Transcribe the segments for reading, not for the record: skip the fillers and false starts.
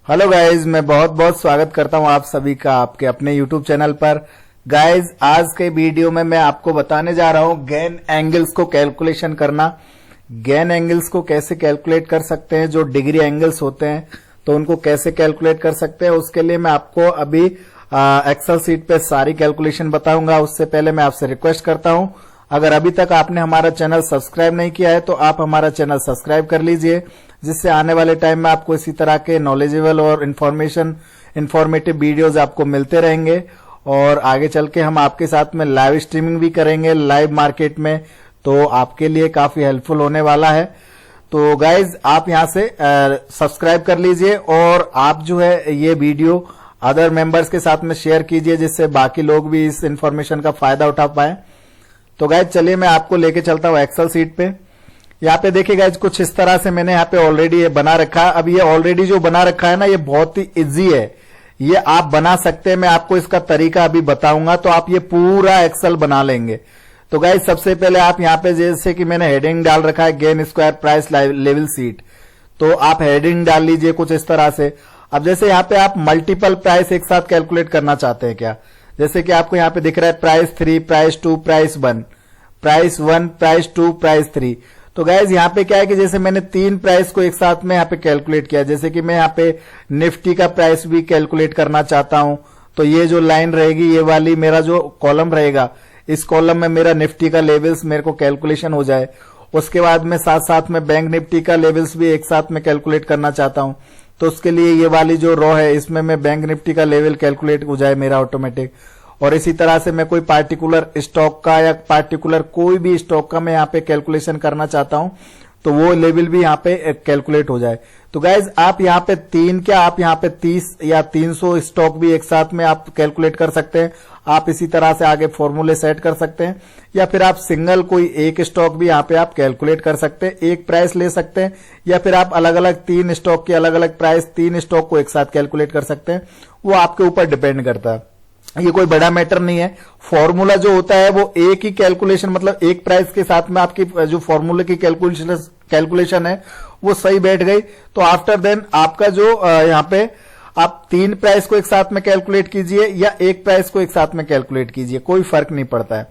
Hello guys, मैं बहुत बहुत स्वागत करता हूं आप सभी का आपके अपने यूट्यूब चैनल पर। गाइज, आज के वीडियो में मैं आपको बताने जा रहा हूं गेन एंगल्स को कैलकुलेशन करना। गेन एंगल्स को कैसे कैलकुलेट कर सकते हैं, जो डिग्री एंगल्स होते हैं तो उनको कैसे कैलकुलेट कर सकते हैं। उसके लिए मैं आपको अभी एक्सेल सीट पे सारी कैलकुलेशन बताऊंगा। उससे पहले मैं आपसे रिक्वेस्ट करता हूं, अगर अभी तक आपने हमारा चैनल सब्सक्राइब नहीं किया है तो आप हमारा चैनल सब्सक्राइब कर लीजिए, जिससे आने वाले टाइम में आपको इसी तरह के नॉलेजेबल और इंफॉर्मेटिव वीडियोस आपको मिलते रहेंगे। और आगे चल के हम आपके साथ में लाइव स्ट्रीमिंग भी करेंगे लाइव मार्केट में, तो आपके लिए काफी हेल्पफुल होने वाला है। तो गाइज, आप यहां से सब्सक्राइब कर लीजिए और आप जो है ये वीडियो अदर मेंबर्स के साथ में शेयर कीजिए, जिससे बाकी लोग भी इस इंफॉर्मेशन का फायदा उठा पाए। तो गाइज चलिए मैं आपको लेके चलता हूं एक्सेल सीट पे। यहाँ पे देखिए गाइज, कुछ इस तरह से मैंने यहाँ पे ऑलरेडी ये बना रखा है। अब ये ऑलरेडी जो बना रखा है ना, ये बहुत ही इजी है, ये आप बना सकते हैं। मैं आपको इसका तरीका अभी बताऊंगा, तो आप ये पूरा एक्सेल बना लेंगे। तो गाइज, सबसे पहले आप यहाँ पे जैसे कि मैंने हेडिंग डाल रखा है gain square price level seat, तो आप हेडिंग डाल लीजिए कुछ इस तरह से। अब जैसे यहाँ पे आप मल्टीपल प्राइस एक साथ कैलकुलेट करना चाहते हैं क्या, जैसे कि आपको यहाँ पे दिख रहा है price 3, price 2, price 1, price 1, price 2, price 3। तो गाइज यहाँ पे क्या है कि जैसे मैंने 3 प्राइस को एक साथ में यहाँ पे कैलकुलेट किया, जैसे कि मैं यहाँ पे निफ्टी का प्राइस भी कैलकुलेट करना चाहता हूं, तो ये जो लाइन रहेगी, ये वाली मेरा जो कॉलम रहेगा, इस कॉलम में मेरा निफ्टी का लेवल्स मेरे को कैलकुलेशन हो जाए। उसके बाद में साथ साथ में बैंक निफ्टी का लेवल्स भी एक साथ में कैलकुलेट करना चाहता हूं, तो उसके लिए ये वाली जो रो है, इसमें मैं बैंक निफ्टी का लेवल कैलकुलेट हो जाए मेरा ऑटोमेटिक। और इसी तरह से मैं कोई पार्टिकुलर स्टॉक का या पार्टिकुलर कोई भी स्टॉक का मैं यहाँ पे कैलकुलेशन करना चाहता हूं, तो वो लेवल भी यहाँ पे कैलकुलेट हो जाए। तो गाइज, आप यहाँ पे आप यहाँ पे 30 या 300 स्टॉक भी एक साथ में आप कैलकुलेट कर सकते हैं। आप इसी तरह से आगे फॉर्मूले सेट कर सकते हैं, या फिर आप सिंगल कोई एक स्टॉक भी यहाँ पे आप कैलकुलेट कर सकते हैं, एक प्राइस ले सकते हैं, या फिर आप अलग अलग 3 स्टॉक की अलग अलग प्राइस 3 स्टॉक को एक साथ कैलकुलेट कर सकते हैं। वो आपके ऊपर डिपेंड करता है, ये कोई बड़ा मैटर नहीं है। फॉर्मूला जो होता है वो एक ही कैलकुलेशन, मतलब एक प्राइस के साथ में आपकी जो फॉर्मूले की कैलकुलेशन है वो सही बैठ गई, तो आफ्टर देन आपका जो यहाँ पे आप 3 प्राइस को एक साथ में कैलकुलेट कीजिए या एक प्राइस को एक साथ में कैलकुलेट कीजिए, कोई फर्क नहीं पड़ता है।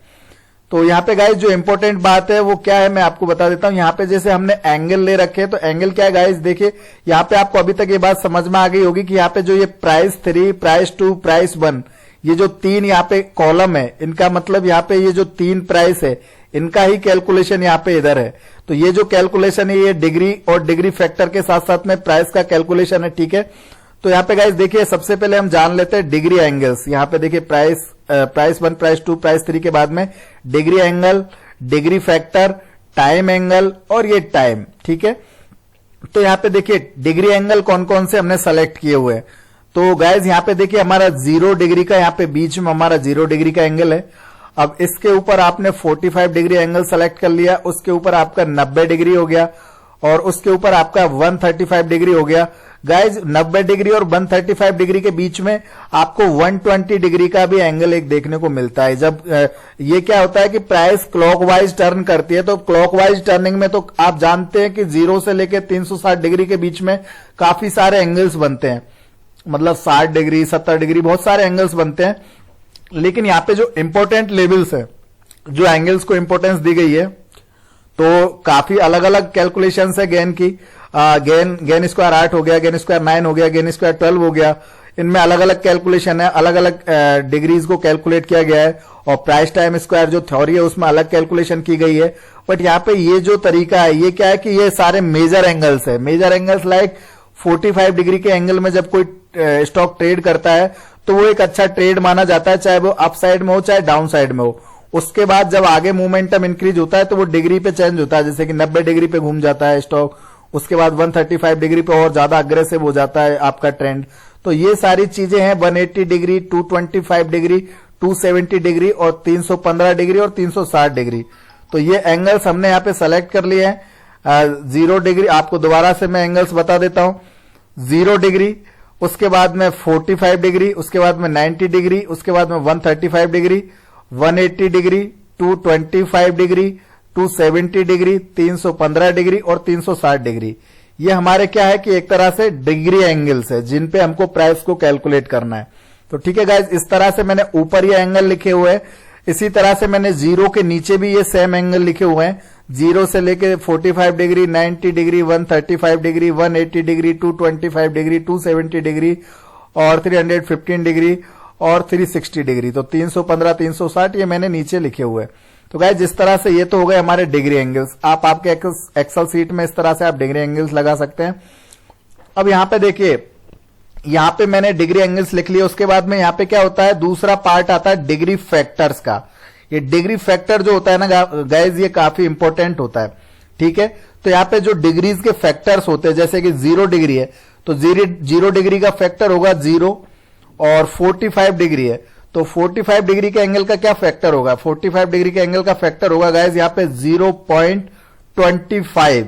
तो यहाँ पे गाइज जो इंपॉर्टेंट बात है वो क्या है, मैं आपको बता देता हूं। यहाँ पे जैसे हमने एंगल ले रखे हैं, तो एंगल क्या है गाइज, देखिए यहाँ पे आपको अभी तक ये बात समझ में आ गई होगी कि यहाँ पे जो ये प्राइस 3, प्राइस 2, प्राइस 1, ये जो 3 यहाँ पे कॉलम है, इनका मतलब यहाँ पे ये जो 3 प्राइस है, इनका ही कैलकुलेशन यहाँ पे इधर है। तो ये जो कैलकुलेशन है, ये डिग्री और डिग्री फैक्टर के साथ साथ में प्राइस का कैलकुलेशन है, ठीक है। तो यहाँ पे गाइस देखिए, सबसे पहले हम जान लेते हैं डिग्री एंगल्स। यहाँ पे देखिए प्राइस 1, प्राइस 2, प्राइस 3 के बाद में degree angle, degree factor, time angle और ये टाइम, ठीक है। तो यहाँ पे देखिए डिग्री एंगल कौन कौन से हमने सेलेक्ट किए हुए हैं। तो गाइज यहाँ पे देखिए हमारा 0 डिग्री का, यहाँ पे बीच में हमारा 0 डिग्री का एंगल है। अब इसके ऊपर आपने 45 डिग्री एंगल सेलेक्ट कर लिया, उसके ऊपर आपका 90 डिग्री हो गया, और उसके ऊपर आपका 135 डिग्री हो गया। गाइज 90 डिग्री और 135 डिग्री के बीच में आपको 120 डिग्री का भी एंगल एक देखने को मिलता है। जब ये क्या होता है कि प्राइस क्लॉकवाइज टर्न करती है, तो क्लॉकवाइज टर्निंग में तो आप जानते हैं कि 0 से लेकर 360 डिग्री के बीच में काफी सारे एंगल्स बनते हैं, मतलब 60 डिग्री, 70 डिग्री, बहुत सारे एंगल्स बनते हैं। लेकिन यहाँ पे जो इंपॉर्टेंट लेवल्स है, जो एंगल्स को इंपॉर्टेंस दी गई है, तो काफी अलग अलग कैलकुलेशन है गेन की। गेन स्क्वायर 8 हो गया, गेन स्क्वायर 9 हो गया, गेन स्क्वायर 12 हो गया। इनमें अलग अलग कैलकुलेशन है, अलग अलग डिग्रीज को कैलकुलेट किया गया है, और प्राइस टाइम स्क्वायर जो थ्योरी है उसमें अलग कैलकुलेशन की गई है। बट यहाँ पे ये जो तरीका है, ये क्या है कि ये सारे मेजर एंगल्स है। मेजर एंगल्स लाइक 45 डिग्री के एंगल में जब कोई स्टॉक ट्रेड करता है तो वो एक अच्छा ट्रेड माना जाता है, चाहे वो अप साइड में हो चाहे डाउन साइड में हो। उसके बाद जब आगे मोमेंटम इंक्रीज होता है तो वो डिग्री पे चेंज होता है, जैसे कि 90 डिग्री पे घूम जाता है स्टॉक, उसके बाद 135 डिग्री पे और ज्यादा अग्रेसिव हो जाता है आपका ट्रेंड। तो ये सारी चीजें हैं, 180 डिग्री, 225 डिग्री, 270 डिग्री और 315 डिग्री और 360 डिग्री। तो ये एंगल्स हमने यहाँ पे सेलेक्ट कर लिए हैं। 0 डिग्री, आपको दोबारा से मैं एंगल्स बता देता हूं। 0 डिग्री, उसके बाद में 45 डिग्री, उसके बाद में 90 डिग्री, उसके बाद में 135 degree, 180 degree, 225 degree, 270 degree, 315 degree और 360 डिग्री। ये हमारे क्या है कि एक तरह से डिग्री एंगल्स है जिन पे हमको प्राइस को कैलकुलेट करना है। तो ठीक है गाइज, इस तरह से मैंने ऊपर ये एंगल लिखे हुए हैं, इसी तरह से मैंने जीरो के नीचे भी ये सेम एंगल लिखे हुए हैं, जीरो से लेके 45 degree, 90 degree, 135 degree, 180 degree, 225 degree, 270 degree और 315 डिग्री और 360 डिग्री। तो 315, 360 ये मैंने नीचे लिखे हुए हैं। तो गाइस जिस तरह से ये तो हो गए हमारे डिग्री एंगल्स। आप आपके एक्सेल सीट में इस तरह से आप डिग्री एंगल्स लगा सकते हैं। अब यहां पे देखिए, यहां पे मैंने डिग्री एंगल्स लिख लिए, उसके बाद में यहां पे क्या होता है, दूसरा पार्ट आता है डिग्री फैक्टर्स का। ये डिग्री फैक्टर जो होता है ना गाइस, ये काफी इंपॉर्टेंट होता है। ठीक है, तो यहां पे जो डिग्रीज के फैक्टर्स होते हैं, जैसे कि 0 डिग्री है तो 0 डिग्री का फैक्टर होगा 0, और 45 डिग्री है तो 45 डिग्री के एंगल का क्या फैक्टर होगा, 45 डिग्री के एंगल का फैक्टर होगा गाइस यहां पे 0.25।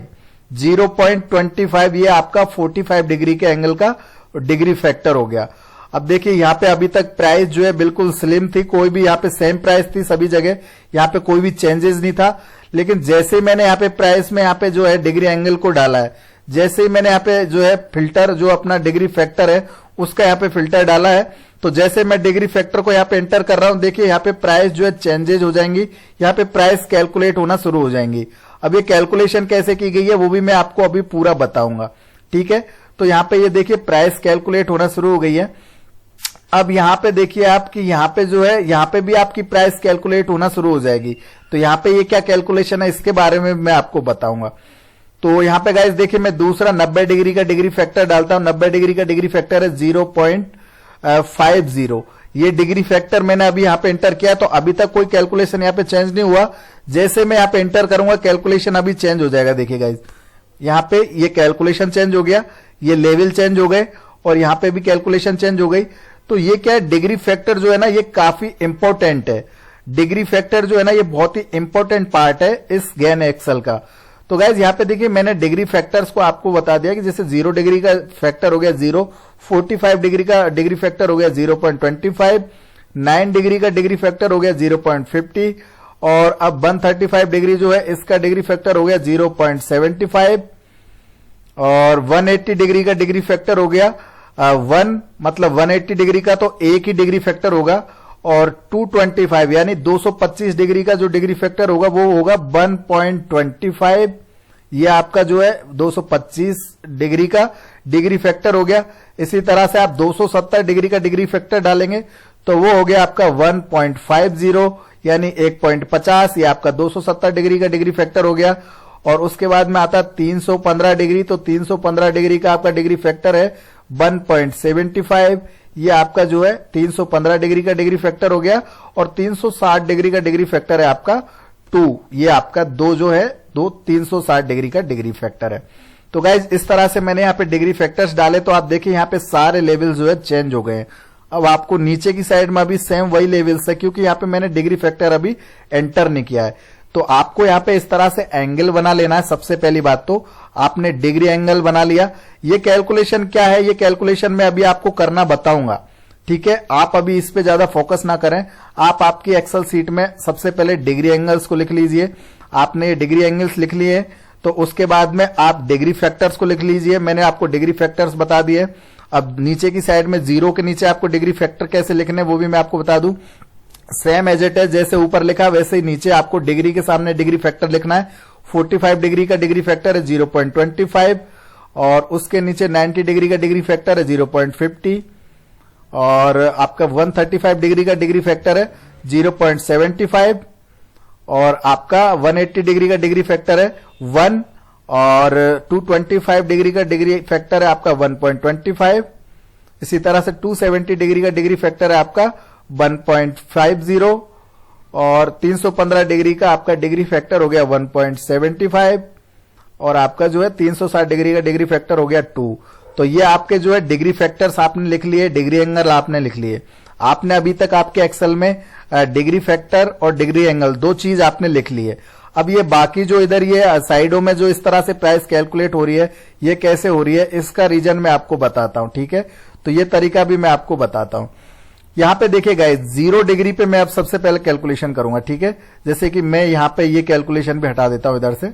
0.25 ये आपका 45 डिग्री के एंगल का डिग्री फैक्टर हो गया। अब देखिए यहां पे अभी तक प्राइस जो है बिल्कुल स्लिम थी, कोई भी यहां पे सेम प्राइस थी सभी जगह, यहां पे कोई भी चेंजेस नहीं था। लेकिन जैसे मैंने यहां पे प्राइस में यहां पे जो है डिग्री एंगल को डाला है, जैसे ही मैंने यहां पे जो है फिल्टर जो अपना डिग्री फैक्टर है उसका यहां पे फिल्टर डाला है, तो जैसे मैं डिग्री फैक्टर को यहां पे एंटर कर रहा हूं, देखिए यहां पे प्राइस जो है चेंजेज हो जाएंगी, यहां पे प्राइस कैलकुलेट होना शुरू हो जाएंगी। अब ये कैलकुलेशन कैसे की गई है वो भी मैं आपको अभी पूरा बताऊंगा। ठीक है, तो यहां पे ये देखिए प्राइस कैलकुलेट होना शुरू हो गई है। अब यहां पे देखिए आप कि यहां पे जो है यहां पे भी आपकी प्राइस कैलकुलेट होना शुरू हो जाएगी। तो यहां पे ये क्या कैलकुलेशन है इसके बारे में मैं आपको बताऊंगा। तो यहां पे गाइस देखिए मैं दूसरा 90 डिग्री का डिग्री फैक्टर डालता हूं। 90 डिग्री का डिग्री फैक्टर है 0.50। ये डिग्री फैक्टर मैंने अभी यहां पे एंटर किया, तो अभी तक कोई कैलकुलेशन यहां पे चेंज नहीं हुआ। जैसे मैं यहां पे एंटर करूंगा कैलकुलेशन अभी चेंज हो जाएगा। देखिए गाइस यहां पे ये कैलकुलेशन चेंज हो गया, ये लेवल चेंज हो गए और यहां पे भी कैलकुलेशन चेंज हो गई। तो ये क्या है, डिग्री फैक्टर जो है ना ये काफी इंपॉर्टेंट है। डिग्री फैक्टर जो है ना ये बहुत ही इंपॉर्टेंट पार्ट है इस गैन एक्सेल का। तो गाइज यहां पे देखिए मैंने डिग्री फैक्टर्स को आपको बता दिया कि जैसे 0 डिग्री का फैक्टर हो गया 0, 45 डिग्री का डिग्री फैक्टर हो गया 0.25, 9 डिग्री का डिग्री फैक्टर हो गया 0.50 और अब 135 डिग्री जो है इसका डिग्री फैक्टर हो गया 0.75 और 180 डिग्री का डिग्री फैक्टर हो गया 1, मतलब 180 डिग्री का तो एक ही डिग्री फैक्टर होगा, और 225 यानी 225 डिग्री का जो डिग्री फैक्टर होगा वो होगा 1.25। ये आपका जो है 225 डिग्री का डिग्री फैक्टर हो गया। इसी तरह से आप 270 डिग्री का डिग्री फैक्टर डालेंगे तो वो हो गया आपका 1.50 यानी 1.50। ये आपका 270 डिग्री का डिग्री फैक्टर हो गया। और उसके बाद में आता 315 डिग्री, तो 315 डिग्री का आपका डिग्री फैक्टर है 1.75। ये आपका जो है 315 डिग्री का डिग्री फैक्टर हो गया। और 360 डिग्री का डिग्री फैक्टर है आपका 2। ये आपका 2 जो है 360 डिग्री का डिग्री फैक्टर है। तो गाइज इस तरह से मैंने यहाँ पे डिग्री फैक्टर्स डाले, तो आप देखिए यहाँ पे सारे लेवल जो है चेंज हो गए हैं। अब आपको नीचे की साइड में अभी सेम वही लेवल्स है, क्योंकि यहाँ पे मैंने डिग्री फैक्टर अभी एंटर नहीं किया है। तो आपको यहाँ पे इस तरह से एंगल बना लेना है। सबसे पहली बात तो आपने डिग्री एंगल बना लिया। ये कैलकुलेशन क्या है, ये कैलकुलेशन मैं अभी आपको करना बताऊंगा। ठीक है, आप अभी इस पे ज्यादा फोकस ना करें। आप आपकी एक्सेल सीट में सबसे पहले डिग्री एंगल्स को लिख लीजिए। आपने डिग्री एंगल्स लिख लिए तो उसके बाद में आप डिग्री फैक्टर्स को लिख लीजिए। मैंने आपको डिग्री फैक्टर्स बता दिए। अब नीचे की साइड में 0 के नीचे आपको डिग्री फैक्टर कैसे लिखने वो भी मैं आपको बता दूं। सेम एज इट है, जैसे ऊपर लिखा वैसे ही नीचे आपको डिग्री के सामने डिग्री फैक्टर लिखना है। 45 डिग्री का डिग्री फैक्टर है 0.25 और उसके नीचे 90 डिग्री का डिग्री फैक्टर है 0.50 और आपका 135 डिग्री का डिग्री फैक्टर है 0.75 और आपका 180 डिग्री का डिग्री फैक्टर है 1 और 225 डिग्री का डिग्री फैक्टर है आपका 1.25। इसी तरह से 270 डिग्री का डिग्री फैक्टर है आपका 1.50 और 315 डिग्री का आपका डिग्री फैक्टर हो गया 1.75 और आपका जो है 360 डिग्री का डिग्री फैक्टर हो गया 2। तो ये आपके जो है डिग्री फैक्टर्स आपने लिख लिए, डिग्री एंगल आपने लिख लिए। आपने अभी तक आपके एक्सेल में डिग्री फैक्टर और डिग्री एंगल 2 चीज आपने लिख ली है। अब ये बाकी जो इधर ये साइडों में जो इस तरह से प्राइस कैलकुलेट हो रही है ये कैसे हो रही है इसका रीजन मैं आपको बताता हूं। ठीक है, तो ये तरीका भी मैं आपको बताता हूं। यहां पे देखिए गाइस 0 डिग्री पे मैं अब सबसे पहले कैलकुलेशन करूंगा। ठीक है, जैसे कि मैं यहां पे ये कैलकुलेशन भी हटा देता हूं इधर से।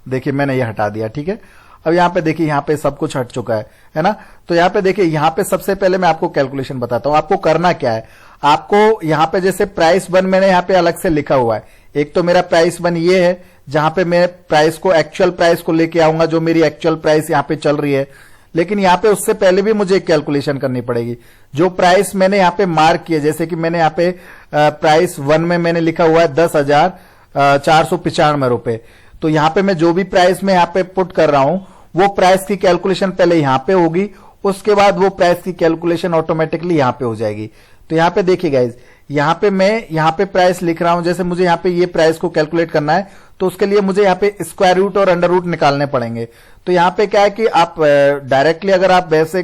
देखिए मैंने ये हटा दिया। ठीक है, अब यहाँ पे देखिए, यहाँ पे सब कुछ हट चुका है ना। तो यहाँ पे देखिए, यहाँ पे सबसे पहले मैं आपको कैलकुलेशन बताता हूँ। आपको करना क्या है, आपको यहाँ पे जैसे प्राइस वन मैंने यहाँ पे अलग से लिखा हुआ है। एक तो मेरा प्राइस वन ये है जहां पे मैं प्राइस को, एक्चुअल प्राइस को लेके आऊंगा, जो मेरी एक्चुअल प्राइस यहाँ पे चल रही है। लेकिन यहाँ पे उससे पहले भी मुझे एक कैलकुलेशन करनी पड़ेगी। जो प्राइस मैंने यहाँ पे मार्क किया, जैसे कि मैंने यहाँ पे प्राइस वन में मैंने लिखा हुआ है 10,495 रुपए। तो यहाँ पे मैं जो भी प्राइस में यहाँ पे पुट कर रहा हूं, वो प्राइस की कैलकुलेशन पहले यहाँ पे होगी, उसके बाद वो प्राइस की कैलकुलेशन ऑटोमेटिकली यहाँ पे हो जाएगी। तो यहाँ पे देखिए गाइज, यहाँ पे मैं यहाँ पे प्राइस लिख रहा हूं। जैसे मुझे यहाँ पे ये प्राइस को कैलकुलेट करना है, तो उसके लिए मुझे यहाँ पे स्क्वायर रूट और अंडर रूट निकालने पड़ेंगे। तो यहाँ पे क्या है कि आप डायरेक्टली अगर आप वैसे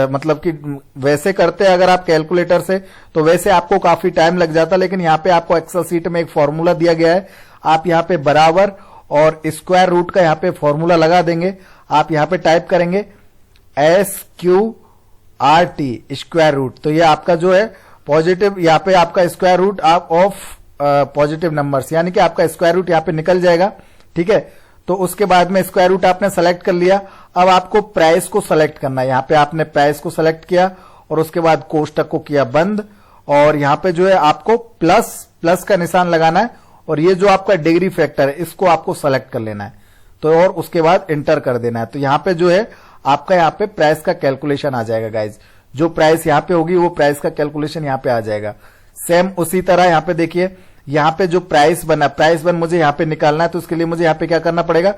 मतलब कि वैसे करते अगर आप कैलकुलेटर से, तो वैसे आपको काफी टाइम लग जाता। लेकिन यहाँ पे आपको एक्सेल सीट में एक फॉर्मूला दिया गया है, आप यहाँ पे बराबर और स्क्वायर रूट का यहाँ पे फॉर्मूला लगा देंगे। आप यहाँ पे टाइप करेंगे SQRT स्क्वायर रूट। तो ये आपका जो है पॉजिटिव, यहाँ पे आपका square root of positive numbers, यानी कि आपका स्क्वायर रूट यहाँ पे निकल जाएगा। ठीक है, तो उसके बाद में स्क्वायर रूट आपने सेलेक्ट कर लिया। अब आपको प्राइस को सेलेक्ट करना है। यहाँ पे आपने प्राइस को सेलेक्ट किया और उसके बाद कोष्टक को किया बंद, और यहाँ पे जो है आपको प्लस का निशान लगाना है, और ये जो आपका डिग्री फैक्टर है इसको आपको सेलेक्ट कर लेना है। तो और उसके बाद इंटर कर देना है। तो यहाँ पे जो है आपका यहाँ पे प्राइस का कैलकुलेशन आ जाएगा गाइज। जो प्राइस यहाँ पे होगी वो प्राइस का कैलकुलेशन यहाँ पे आ जाएगा। सेम उसी तरह यहाँ पे देखिए, यहाँ पे जो प्राइस बना, प्राइस वन मुझे यहाँ पे निकालना है। तो उसके लिए मुझे यहाँ पे क्या करना पड़ेगा,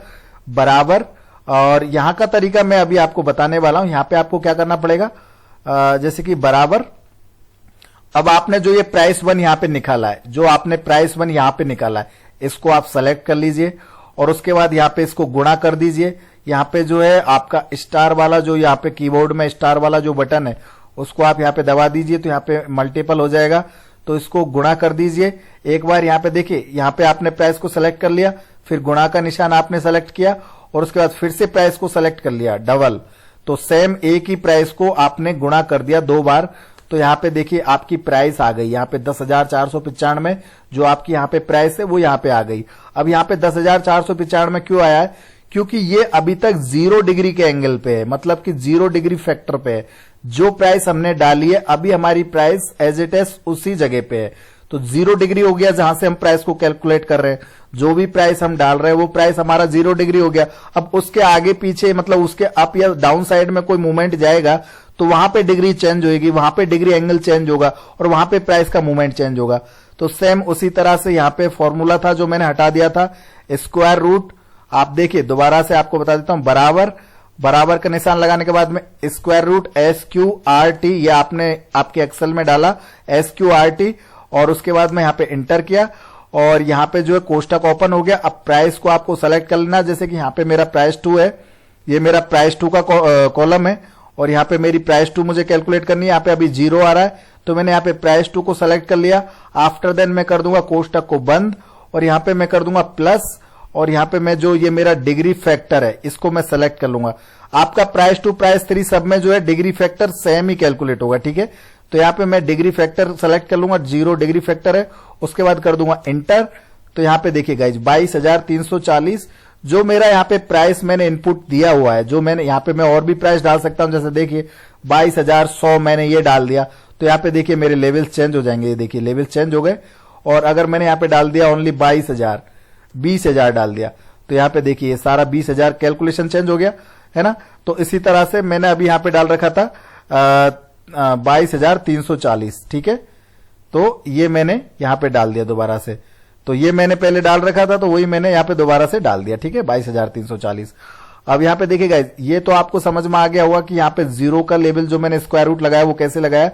बराबर, और यहाँ का तरीका मैं अभी आपको बताने वाला हूं। यहाँ पे आपको क्या करना पड़ेगा, जैसे कि बराबर, अब आपने जो ये प्राइस वन यहाँ पे निकाला है, जो आपने प्राइस वन यहाँ पे निकाला है, इसको आप सेलेक्ट कर लीजिए और उसके बाद यहाँ पे इसको गुणा कर दीजिए। यहाँ पे जो है आपका स्टार वाला, जो यहाँ पे कीबोर्ड में स्टार वाला जो बटन है, उसको आप यहाँ पे दबा दीजिए, तो यहाँ पे मल्टीपल हो जाएगा। तो इसको गुणा कर दीजिए। एक बार यहाँ पे देखिए, यहाँ पे आपने प्राइस को सेलेक्ट कर लिया, फिर गुणा का निशान आपने सेलेक्ट किया और उसके बाद फिर से प्राइस को सेलेक्ट कर लिया डबल। तो सेम एक ही प्राइस को आपने गुणा कर दिया 2 बार। तो यहाँ पे देखिए आपकी प्राइस आ गई, यहाँ पे 10,495 जो आपकी यहाँ पे प्राइस है वो यहाँ पे आ गई। अब यहाँ पे 10,495 क्यों आया है, क्योंकि ये अभी तक 0 डिग्री के एंगल पे है, मतलब कि 0 डिग्री फैक्टर पे है। जो प्राइस हमने डाली है अभी हमारी प्राइस एज इट इज उसी जगह पे है। तो 0 डिग्री हो गया जहां से हम प्राइस को कैलकुलेट कर रहे हैं। जो भी प्राइस हम डाल रहे हैं वो प्राइस हमारा 0 डिग्री हो गया। अब उसके आगे पीछे, मतलब उसके अप या डाउन साइड में कोई मूवमेंट जाएगा तो वहां पे डिग्री चेंज होगी, वहां पे डिग्री एंगल चेंज होगा और वहां पे प्राइस का मूवमेंट चेंज होगा। तो सेम उसी तरह से यहाँ पे फॉर्मूला था जो मैंने हटा दिया था, स्क्वायर रूट। आप देखिए दोबारा से आपको बता देता हूं, बराबर का निशान लगाने के बाद में स्क्वायर रूट SQRT, ये आपने आपके एक्सेल में डाला SQRT, और उसके बाद में यहाँ पे इंटर किया और यहाँ पे जो है कोष्टक ओपन हो गया। अब प्राइस को आपको सेलेक्ट कर लेना, जैसे कि यहाँ पे मेरा प्राइस 2 है, ये मेरा प्राइस 2 का कॉलम है और यहाँ पे मेरी प्राइस 2 मुझे कैलकुलेट करनी है। यहाँ पे अभी 0 आ रहा है तो मैंने यहाँ पे प्राइस 2 को सेलेक्ट कर लिया। आफ्टर देन मैं कर दूंगा कोष्टक को बंद और यहाँ पे मैं कर दूंगा प्लस, और यहाँ पे मैं जो ये मेरा डिग्री फैक्टर है इसको मैं सेलेक्ट कर लूंगा। आपका प्राइस 2 प्राइस 3 सब में जो है डिग्री फैक्टर सेम ही कैलकुलेट होगा। ठीक है, तो यहाँ पे मैं डिग्री फैक्टर सेलेक्ट कर लूंगा, 0 डिग्री फैक्टर है, उसके बाद कर दूंगा इंटर। तो यहाँ पे देखिए गाइज 22,340 जो मेरा यहाँ पे प्राइस मैंने इनपुट दिया हुआ है, जो मैंने यहाँ पे मैं और भी प्राइस डाल सकता हूं, जैसे देखिए 22,100 मैंने ये डाल दिया। तो यहाँ पे देखिए मेरे लेवल चेंज हो जाएंगे, ये देखिए लेवल चेंज हो गए। और अगर मैंने यहाँ पे डाल दिया ओनली 20,000 डाल दिया तो यहाँ पे देखिए ये सारा 20,000 कैलकुलेशन चेंज हो गया है ना। तो इसी तरह से मैंने अभी यहाँ पे डाल रखा था 22,340। ठीक है, तो ये मैंने यहाँ पे डाल दिया दोबारा से। तो ये मैंने पहले डाल रखा था तो वही मैंने यहाँ पे दोबारा से डाल दिया। ठीक है, 22,340। अब यहाँ पे देखिए गाइस, ये तो आपको समझ में आ गया होगा कि यहाँ पे 0 का लेवल जो मैंने स्क्वायर रूट लगाया वो कैसे लगाया,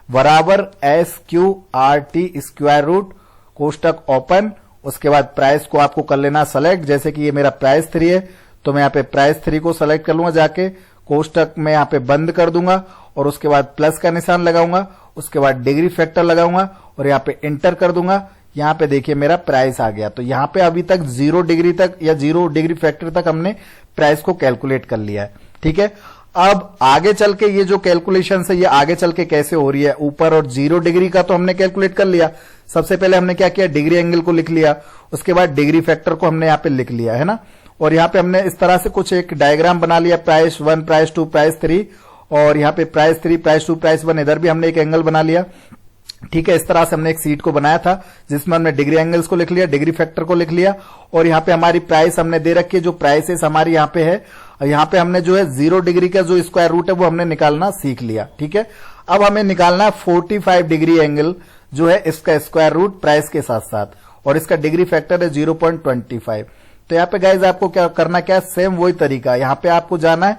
बराबर SQRT स्क्वायर रूट, कोष्टक ओपन, उसके बाद प्राइस को आपको कर लेना सेलेक्ट। जैसे कि ये मेरा प्राइस 3 है तो मैं यहाँ पे प्राइस 3 को सेलेक्ट कर लूंगा, जाके कोष्टक में यहाँ पे बंद कर दूंगा और उसके बाद प्लस का निशान लगाऊंगा, उसके बाद डिग्री फैक्टर लगाऊंगा और यहाँ पे इंटर कर दूंगा। यहाँ पे देखिए मेरा प्राइस आ गया। तो यहाँ पे अभी तक 0 डिग्री तक या 0 डिग्री फैक्टर तक हमने प्राइस को कैलकुलेट कर लिया है। ठीक है, अब आगे चल के ये जो कैलकुलेशन है ये आगे चल के कैसे हो रही है, ऊपर और 0 डिग्री का तो हमने कैलकुलेट कर लिया। सबसे पहले हमने क्या किया, डिग्री एंगल को लिख लिया, उसके बाद डिग्री फैक्टर को हमने यहाँ पे लिख लिया है ना। और यहाँ पे हमने इस तरह से कुछ एक डायग्राम बना लिया, प्राइस 1, प्राइस 2, प्राइस 3, और यहाँ पे प्राइस 3, प्राइस 2, प्राइस 1, इधर भी हमने एक एंगल बना लिया। ठीक है, इस तरह से हमने एक सीट को बनाया था जिसमें हमने डिग्री एंगल्स को लिख लिया, डिग्री फैक्टर को लिख लिया, और यहाँ पे हमारी प्राइस हमने दे रखी है, जो प्राइसेस हमारी यहाँ पे है। यहाँ पे हमने जो है 0 डिग्री का जो स्क्वायर रूट है वो हमने निकालना सीख लिया। ठीक है, अब हमें निकालना है 45 डिग्री एंगल जो है इसका स्क्वायर रूट प्राइस के साथ साथ, और इसका डिग्री फैक्टर है 0.25। तो यहाँ पे गाइज आपको क्या करना, क्या सेम वही तरीका, यहाँ पे आपको जाना है,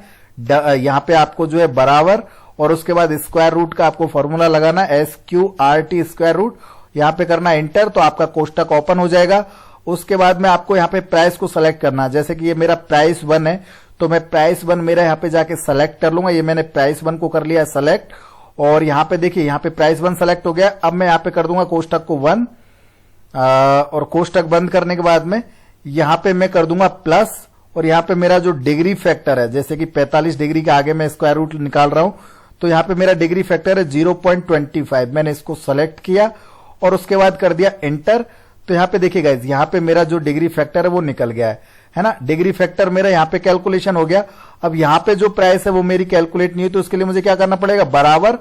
यहाँ पे आपको जो है बराबर, और उसके बाद स्क्वायर रूट का आपको फॉर्मूला लगाना SQRT स्क्वायर रूट, यहाँ पे करना एंटर, तो आपका कोष्टक ओपन हो जाएगा। उसके बाद में आपको यहाँ पे प्राइस को सेलेक्ट करना, जैसे कि ये मेरा प्राइस 1 है, तो मैं प्राइस 1 मेरा यहाँ पे जाके सेलेक्ट कर लूंगा। ये मैंने प्राइस 1 को कर लिया सेलेक्ट, और यहाँ पे देखिए यहाँ पे प्राइस 1 सेलेक्ट हो गया। अब मैं यहाँ पे कर दूंगा कोष्टक को 1, और कोष्टक बंद करने के बाद में यहाँ पे मैं कर दूंगा प्लस, और यहाँ पे मेरा जो डिग्री फैक्टर है, जैसे कि 45 डिग्री के आगे मैं स्क्वायर रूट निकाल रहा हूं, तो यहाँ पे मेरा डिग्री फैक्टर है 0.25। मैंने इसको सेलेक्ट किया और उसके बाद कर दिया एंटर। तो यहाँ पे देखिए गाइस, यहाँ पे मेरा जो डिग्री फैक्टर है वो निकल गया है ना, डिग्री फैक्टर मेरा यहाँ पे कैलकुलेशन हो गया। अब यहाँ पे जो प्राइस है वो मेरी कैलकुलेट नहीं हुई, तो उसके लिए मुझे क्या करना पड़ेगा, बराबर,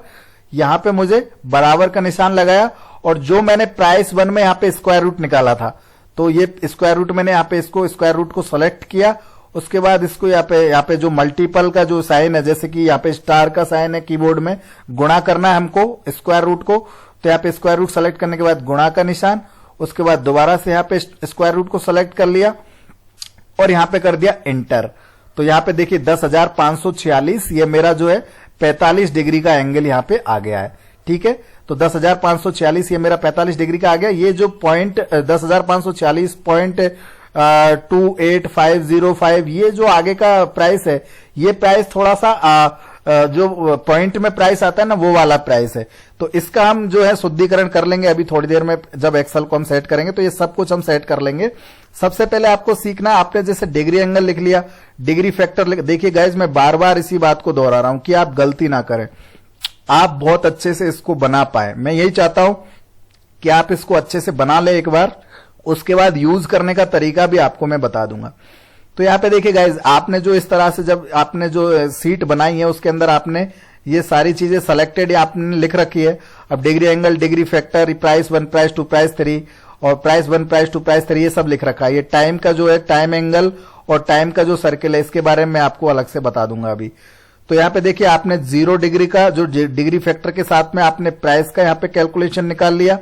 यहाँ पे मुझे बराबर का निशान लगाया, और जो मैंने प्राइस 1 में यहाँ पे स्क्वायर रूट निकाला था, तो ये स्क्वायर रूट मैंने यहाँ पे इसको स्क्वायर रूट को सेलेक्ट किया। उसके बाद इसको यहाँ पे जो मल्टीपल का जो साइन है, जैसे कि यहाँ पे स्टार का साइन है कीबोर्ड में, गुणा करना है हमको स्क्वायर रूट को, तो यहाँ पे स्क्वायर रूट सेलेक्ट करने के बाद गुणा का निशान, उसके बाद दोबारा से यहाँ पे स्क्वायर रूट को सेलेक्ट कर लिया और यहाँ पे कर दिया एंटर। तो यहाँ पे देखिए 10,546 ये मेरा जो है 45 डिग्री का एंगल यहाँ पे आ गया है। ठीक है, तो 10,546 ये मेरा 45 डिग्री का आ गया। ये जो पॉइंट 10,546.28505 ये जो आगे का प्राइस है, ये प्राइस थोड़ा सा जो पॉइंट में प्राइस आता है ना, वो वाला प्राइस है। तो इसका हम जो है शुद्धिकरण कर लेंगे अभी थोड़ी देर में, जब एक्सेल को हम सेट करेंगे तो ये सब कुछ हम सेट कर लेंगे। सबसे पहले आपको सीखना, आपने जैसे डिग्री एंगल लिख लिया, डिग्री फैक्टर देखिए गाइज, मैं बार बार इसी बात को दोहरा रहा हूं कि आप गलती ना करें, आप बहुत अच्छे से इसको बना पाए। मैं यही चाहता हूं कि आप इसको अच्छे से बना ले एक बार, उसके बाद यूज करने का तरीका भी आपको मैं बता दूंगा। तो यहाँ पे देखिए गाइज, आपने जो इस तरह से जब आपने जो सीट बनाई है उसके अंदर आपने ये सारी चीजें सेलेक्टेड आपने लिख रखी है। अब degree angle, degree factor, price 1, price 2, price 3 और प्राइस 1, प्राइस 2, प्राइस 3 ये सब लिख रखा है। ये टाइम का जो है टाइम एंगल और टाइम का जो सर्किल है, इसके बारे में मैं आपको अलग से बता दूंगा अभी। तो यहाँ पे देखिए आपने 0 डिग्री का जो डिग्री फैक्टर के साथ में आपने प्राइस का यहाँ पे कैलकुलेशन निकाल लिया,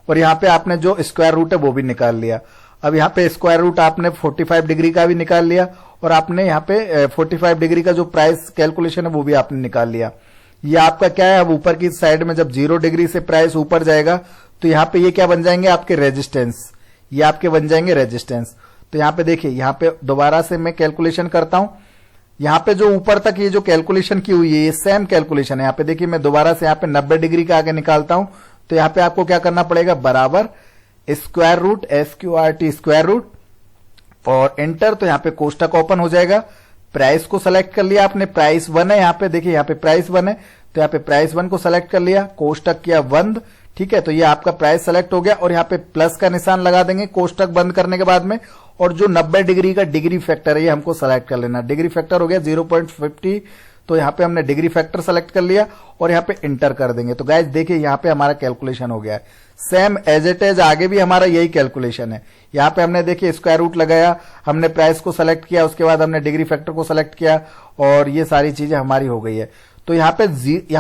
और यहाँ पे आपने जो स्क्वायर रूट है वो भी निकाल लिया। अब यहाँ पे स्क्वायर रूट आपने 45 डिग्री का भी निकाल लिया, और आपने यहाँ पे 45 डिग्री का जो प्राइस कैलकुलेशन है वो भी आपने निकाल लिया। ये आपका क्या है, अब ऊपर की साइड में जब 0 डिग्री से प्राइस ऊपर जाएगा तो यहाँ पे ये क्या बन जाएंगे, आपके रेजिस्टेंस, ये आपके बन जाएंगे रेजिस्टेंस। तो यहाँ पे देखिए, यहाँ पे दोबारा से मैं कैलकुलेशन करता हूं। यहाँ पे जो ऊपर तक ये जो कैलकुलेशन की हुई है ये सेम कैलकुलेशन है। यहाँ पे देखिए मैं दोबारा से यहाँ पे 90 डिग्री का आगे निकालता हूं, तो यहाँ पे आपको क्या करना पड़ेगा, बराबर square root SQRT square root और एंटर। तो यहाँ पे कोष्टक ओपन हो जाएगा। प्राइस को सेलेक्ट कर लिया आपने, प्राइस 1 है यहाँ पे, देखिए यहाँ पे प्राइस 1 है, तो यहाँ पे प्राइस 1 को सेलेक्ट कर लिया, कोष्टक किया बंद। ठीक है, तो ये आपका प्राइस सेलेक्ट हो गया, और यहाँ पे प्लस का निशान लगा देंगे कोष्टक बंद करने के बाद में। और जो 90 डिग्री का डिग्री फैक्टर है ये हमको सेलेक्ट कर लेना। डिग्री फैक्टर हो गया 0.50, तो यहाँ पे हमने डिग्री फैक्टर सेलेक्ट कर लिया और यहाँ पे इंटर कर देंगे। तो गाइज देखिए यहाँ पे हमारा कैलकुलेशन हो गया है सेम एज इट इज, आगे भी हमारा यही कैलकुलेशन है। यहाँ पे हमने देखिए स्क्वायर रूट लगाया, हमने प्राइस को सेलेक्ट किया, उसके बाद हमने डिग्री फैक्टर को सेलेक्ट किया, और ये सारी चीजें हमारी हो गई है। तो यहाँ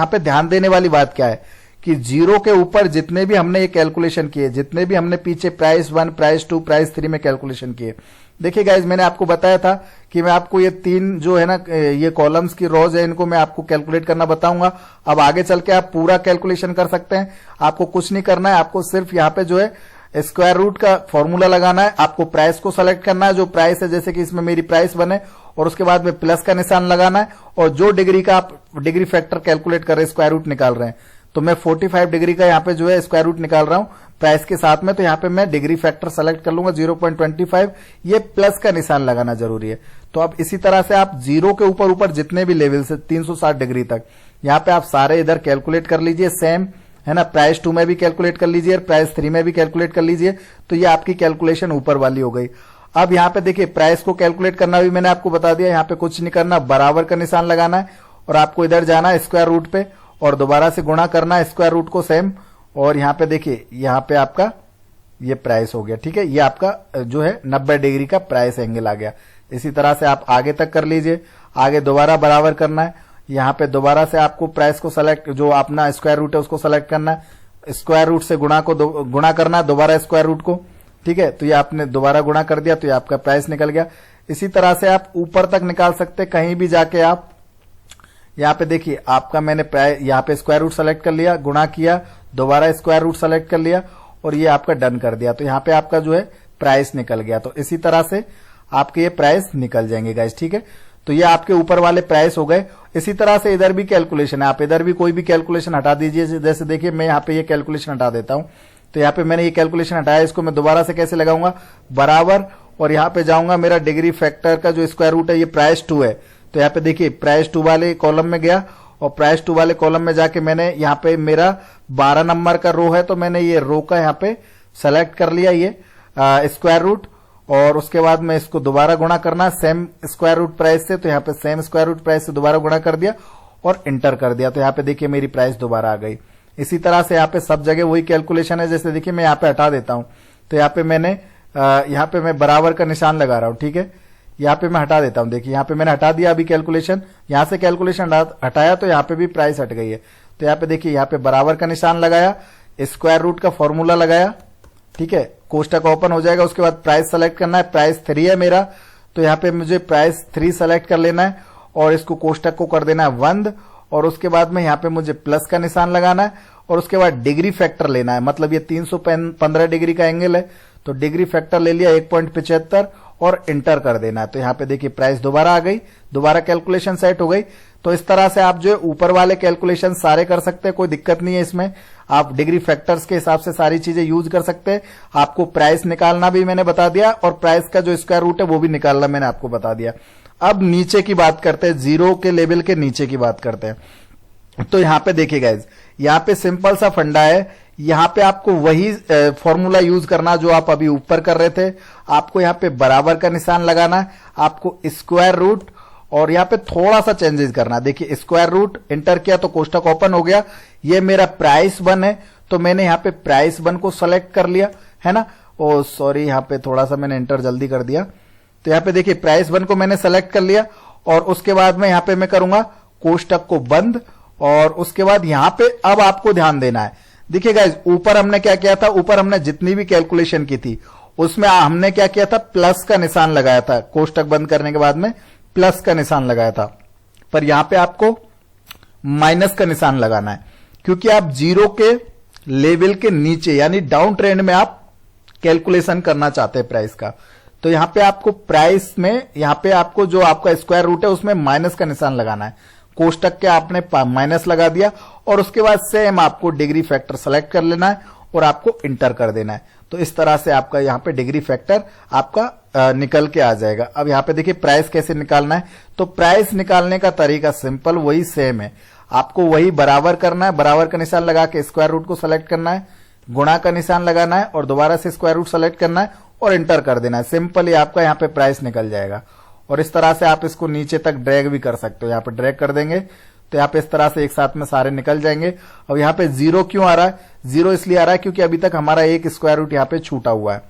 पे ध्यान देने वाली बात क्या है कि 0 के ऊपर जितने भी हमने ये कैलकुलेशन किए, जितने भी हमने पीछे प्राइस 1, प्राइस 2, प्राइस 3 में कैलकुलेशन किए, देखिए गाइज मैंने आपको बताया था कि मैं आपको ये 3 जो है ना ये कॉलम्स की रोज है, इनको मैं आपको कैलकुलेट करना बताऊंगा। अब आगे चल के आप पूरा कैलकुलेशन कर सकते हैं, आपको कुछ नहीं करना है, आपको सिर्फ यहाँ पे जो है स्क्वायर रूट का फॉर्मूला लगाना है। आपको प्राइस को सेलेक्ट करना है, जो प्राइस है, जैसे कि इसमें मेरी प्राइस 1 है, और उसके बाद में प्लस का निशान लगाना है, और जो डिग्री का आप डिग्री फैक्टर कैलकुलेट कर रहे हैं, स्क्वायर रूट निकाल रहे हैं, तो मैं 45 डिग्री का यहाँ पे जो है स्क्वायर रूट निकाल रहा हूं प्राइस के साथ में। तो यहाँ पे मैं डिग्री फैक्टर सेलेक्ट कर लूंगा 0.25, ये प्लस का निशान लगाना जरूरी है। तो अब इसी तरह से आप 0 के ऊपर ऊपर जितने भी लेवल से 360 डिग्री तक यहाँ पे आप सारे इधर कैलकुलेट कर लीजिए सेम, है ना। प्राइस 2 में भी कैलकुलेट कर लीजिए, प्राइस 3 में भी कैलकुलेट कर लीजिए। तो ये आपकी कैलकुलेशन ऊपर वाली हो गई। अब यहाँ पे देखिए प्राइस को कैलकुलेट करना भी मैंने आपको बता दिया, यहाँ पे कुछ नहीं करना, बराबर का निशान लगाना है और आपको इधर जाना है स्क्वायर रूट पे और दोबारा से गुणा करना है स्क्वायर रूट को सेम, और यहाँ पे देखिए यहाँ पे आपका ये प्राइस हो गया। ठीक है, ये आपका जो है 90 डिग्री का प्राइस एंगल आ गया। इसी तरह से आप आगे तक कर लीजिए, आगे दोबारा बराबर करना है, यहाँ पे दोबारा से आपको प्राइस को सेलेक्ट, जो अपना स्क्वायर रूट है उसको सेलेक्ट करना है, स्क्वायर रूट से गुणा करना है दोबारा स्क्वायर रूट को। ठीक है, तो ये आपने दोबारा गुणा कर दिया तो ये आपका प्राइस निकल गया। इसी तरह से आप ऊपर तक निकाल सकते, कहीं भी जाके आप यहाँ पे देखिए आपका मैंने यहाँ पे स्क्वायर रूट सेलेक्ट कर लिया, गुणा किया, दोबारा स्क्वायर रूट सेलेक्ट कर लिया और ये आपका डन कर दिया, तो यहाँ पे आपका जो है प्राइस निकल गया। तो इसी तरह से आपके ये प्राइस निकल जाएंगे गाइस। ठीक है, तो ये आपके ऊपर वाले प्राइस हो गए। इसी तरह से इधर भी कैलकुलेशन है, आप इधर भी कोई भी कैलकुलेशन हटा दीजिए। जैसे देखिए मैं यहाँ पे ये कैलकुलेशन हटा देता हूं, तो यहाँ पे मैंने ये कैलकुलेशन हटाया, इसको मैं दोबारा से कैसे लगाऊंगा, बराबर, और यहाँ पे जाऊंगा, मेरा डिग्री फैक्टर का जो स्क्वायर रूट है ये प्राइस 2 है, तो यहाँ पे देखिए प्राइस 2 वाले कॉलम में गया और प्राइस 2 वाले कॉलम में जाके मैंने यहाँ पे मेरा 12 नंबर का रो है, तो मैंने ये रो का यहाँ पे सेलेक्ट कर लिया ये स्क्वायर रूट, और उसके बाद में इसको दोबारा गुणा करना सेम स्क्वायर रूट प्राइस से, तो यहाँ पे सेम स्क्वायर रूट प्राइस से दोबारा गुणा कर दिया और इंटर कर दिया, तो यहाँ पे देखिए मेरी प्राइस दोबारा आ गई। इसी तरह से यहाँ पे सब जगह वही कैलकुलेशन है। जैसे देखिए मैं यहाँ पे हटा देता हूं, तो यहाँ पे मैंने यहाँ पे मैं बराबर का निशान लगा रहा हूं। ठीक है, यहाँ पे मैं हटा देता हूं, देखिए यहाँ पे मैंने हटा दिया अभी कैलकुलेशन, यहाँ से कैलकुलेशन हटाया तो यहाँ पे भी प्राइस हट गई है। तो यहाँ पे देखिए यहाँ पे बराबर का निशान लगाया, स्क्वायर रूट का फॉर्मूला लगाया, ठीक है, कोष्टक ओपन हो जाएगा, उसके बाद प्राइस सेलेक्ट करना है, प्राइस 3 है मेरा, तो यहाँ पे मुझे प्राइस 3 सेलेक्ट कर लेना है और इसको कोष्टक को कर देना है बंद, और उसके बाद में यहाँ पे मुझे प्लस का निशान लगाना है और उसके बाद डिग्री फैक्टर लेना है, मतलब ये 315 डिग्री का एंगल है, तो डिग्री फैक्टर ले लिया 1.75 और इंटर कर देना है। तो यहाँ पे देखिए प्राइस दोबारा आ गई, दोबारा कैलकुलेशन सेट हो गई। तो इस तरह से आप जो ऊपर वाले कैलकुलेशन सारे कर सकते हैं, कोई दिक्कत नहीं है इसमें, आप डिग्री फैक्टर्स के हिसाब से सारी चीजें यूज कर सकते हैं। आपको प्राइस निकालना भी मैंने बता दिया और प्राइस का जो स्क्वायर रूट है वो भी निकालना मैंने आपको बता दिया। अब नीचे की बात करते हैं, जीरो के लेवल के नीचे की बात करते हैं। तो यहाँ पे देखिए गाइज, यहाँ पे सिंपल सा फंडा है, यहाँ पे आपको वही फॉर्मूला यूज करना जो आप अभी ऊपर कर रहे थे। आपको यहाँ पे बराबर का निशान लगाना है, आपको स्क्वायर रूट, और यहाँ पे थोड़ा सा चेंजेस करना है। देखिए स्क्वायर रूट इंटर किया तो कोष्टक ओपन हो गया, ये मेरा प्राइस 1 है, तो मैंने यहाँ पे प्राइस 1 को सेलेक्ट कर लिया है ना। ओ सॉरी, यहाँ पे थोड़ा सा मैंने इंटर जल्दी कर दिया। तो यहाँ पे देखिए प्राइस 1 को मैंने सेलेक्ट कर लिया और उसके बाद में यहाँ पे मैं करूंगा कोष्टक को बंद, और उसके बाद यहाँ पे अब आपको ध्यान देना है। देखिए गाइज, ऊपर हमने क्या किया था, ऊपर हमने जितनी भी कैलकुलेशन की थी उसमें हमने क्या किया था, प्लस का निशान लगाया था, कोष्टक बंद करने के बाद में प्लस का निशान लगाया था। पर यहां पे आपको माइनस का निशान लगाना है, क्योंकि आप जीरो के लेवल के नीचे यानी डाउन ट्रेंड में आप कैलकुलेशन करना चाहते हैं प्राइस का। तो यहां पे आपको प्राइस में, यहां पे आपको जो आपका स्क्वायर रूट है उसमें माइनस का निशान लगाना है, कोष्टक के आपने माइनस लगा दिया और उसके बाद सेम आपको डिग्री फैक्टर सेलेक्ट कर लेना है और आपको इंटर कर देना है। तो इस तरह से आपका यहाँ पे डिग्री फैक्टर आपका निकल के आ जाएगा। अब यहाँ पे देखिए प्राइस कैसे निकालना है, तो प्राइस निकालने का तरीका सिंपल वही सेम है, आपको वही बराबर करना है, बराबर का निशान लगा के स्क्वायर रूट को सेलेक्ट करना है, गुणा का निशान लगाना है और दोबारा से स्क्वायर रूट सेलेक्ट करना है और इंटर कर देना है। सिंपल ही आपका यहाँ पे प्राइस निकल जाएगा। और इस तरह से आप इसको नीचे तक ड्रैग भी कर सकते हो, यहाँ पे ड्रैग कर देंगे तो यहाँ पे इस तरह से एक साथ में सारे निकल जाएंगे। अब यहाँ पे जीरो क्यों आ रहा है, जीरो इसलिए आ रहा है क्योंकि अभी तक हमारा एक स्क्वायर रूट यहाँ पे छूटा हुआ है।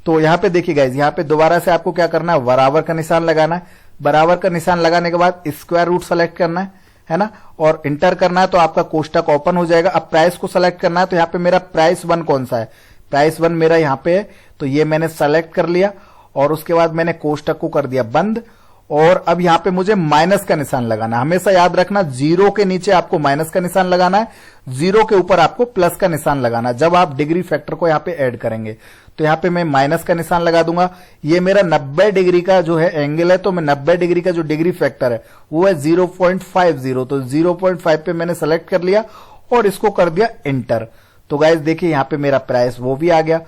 तो यहाँ पे देखिए गाइज, यहाँ पे दोबारा से आपको क्या करना है, बराबर का निशान लगाना है, बराबर का निशान लगाने के बाद स्क्वायर रूट सेलेक्ट करना है ना, और इंटर करना है, तो आपका कोष्टक ओपन हो जाएगा। अब प्राइस को सेलेक्ट करना है, तो यहाँ पे मेरा प्राइस 1 कौन सा है, प्राइस 1 मेरा यहाँ पे है, तो ये मैंने सेलेक्ट कर लिया और उसके बाद मैंने कोष्टक को कर दिया बंद। और अब यहाँ पे मुझे माइनस का निशान लगाना है, हमेशा याद रखना जीरो के नीचे आपको माइनस का निशान लगाना है, जीरो के ऊपर आपको प्लस का निशान लगाना है जब आप डिग्री फैक्टर को यहाँ पे ऐड करेंगे। तो यहाँ पे मैं माइनस का निशान लगा दूंगा, ये मेरा 90 डिग्री का जो है एंगल है, तो मैं 90 डिग्री का जो डिग्री फैक्टर है वो है 0.50, तो 0.5 पे मैंने सेलेक्ट कर लिया और इसको कर दिया इंटर। तो गाइज देखिए यहाँ पे मेरा प्राइस वो भी आ गया।